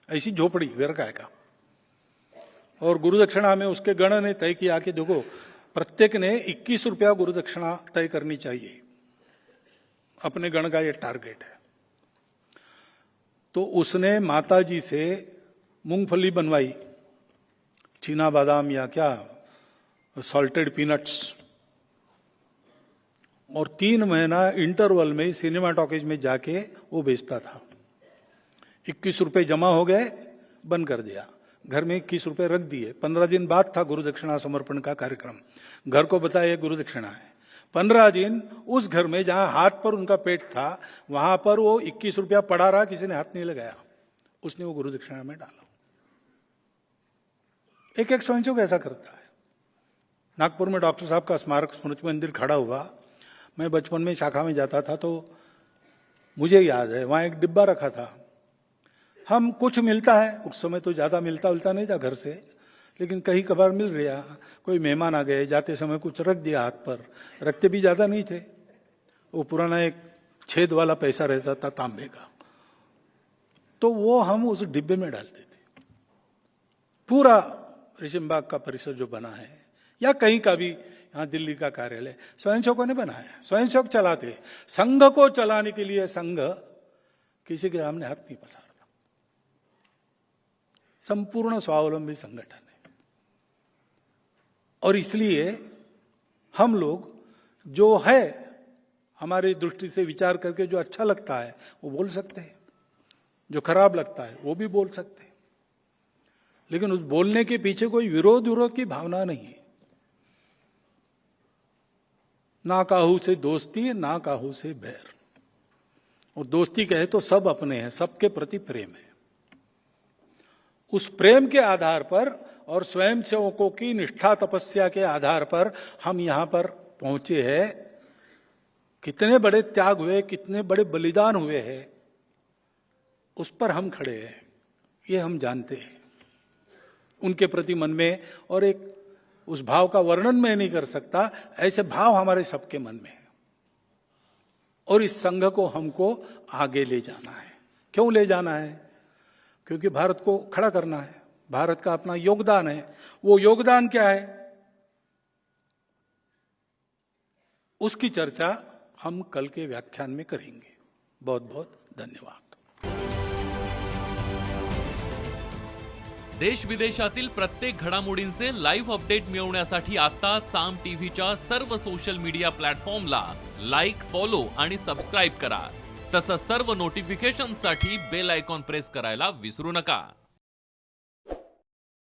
ऐसी झोपड़ी घर का है का। और गुरुदक्षिणा में उसके गण ने तय किया कि देखो प्रत्येक ने 21 रुपया गुरुदक्षिणा तय करनी चाहिए, अपने गण का ये टारगेट है। तो उसने माता जी से मूंगफली बनवाई, चीना बादाम या क्या, सॉल्टेड पीनट्स, और 3 महीना इंटरवल में सिनेमा टॉकीज में जाके वो बेचता था। 21 रुपए जमा हो गए, बंद कर दिया। घर में 21 रुपए रख दिए। 15 दिन बाद था गुरुदक्षिणा समर्पण का कार्यक्रम। घर को बताया गुरुदक्षिणा है। 15 दिन उस घर में जहां हाथ पर उनका पेट था, वहां पर वो 21 रुपया पड़ा रहा, किसी ने हाथ नहीं लगाया। उसने वो गुरुदक्षिणा में डाला। एक एक स्वयंसेवक ऐसा करता है। नागपुर में डॉक्टर साहब का स्मारक स्मृति मंदिर खड़ा हुआ। मैं बचपन में शाखा में जाता था तो मुझे याद है वहां एक डिब्बा रखा था। हम कुछ मिलता है, उस समय तो ज्यादा मिलता नहीं था घर से, लेकिन कहीं कभार मिल रहा। कोई मेहमान आ गए, जाते समय कुछ रख दिया हाथ पर। रखते भी ज्यादा नहीं थे। वो पुराना एक छेद वाला पैसा रहता था तांबे का, तो वो हम उस डिब्बे में डालते थे। पूरा रेशमबाग का परिसर जो बना है या कहीं का भी, यहाँ दिल्ली का कार्यालय स्वयंसेवकों ने बनाया, स्वयंसेवक चलाते। संघ को चलाने के लिए संघ किसी के सामने हाथ नहीं पसारता। संपूर्ण स्वावलंबी संगठन है। और इसलिए हम लोग जो है हमारी दृष्टि से विचार करके जो अच्छा लगता है वो बोल सकते हैं, जो खराब लगता है वो भी बोल सकते हैं, लेकिन उस बोलने के पीछे कोई विरोध की भावना नहीं है। ना काहू से दोस्ती, ना काहू से बैर। और दोस्ती कहे तो सब अपने हैं, सबके प्रति प्रेम है। उस प्रेम के आधार पर और स्वयंसेवकों की निष्ठा तपस्या के आधार पर हम यहां पर पहुंचे हैं। कितने बड़े त्याग हुए, कितने बड़े बलिदान हुए हैं, उस पर हम खड़े हैं, ये हम जानते हैं। उनके प्रति मन में और एक उस भाव का वर्णन मैं नहीं कर सकता, ऐसे भाव हमारे सबके मन में है। और इस संघ को हमको आगे ले जाना है। क्यों ले जाना है? क्योंकि भारत को खड़ा करना है। भारत का अपना योगदान है। वो योगदान क्या है, उसकी चर्चा हम कल के व्याख्यान में करेंगे। बहुत बहुत धन्यवाद। देश विदेशातील प्रत्येक घडामोडींचे लाईव्ह अपडेट मिळवण्यासाठी आता साम टीव्हीच्या सर्व सोशल मीडिया प्लॅटफॉर्मला लाईक, फॉलो आणि सबस्क्राईब करा। तसंच सर्व नोटिफिकेशनसाठी बेल आयकॉन प्रेस करायला विसरू नका।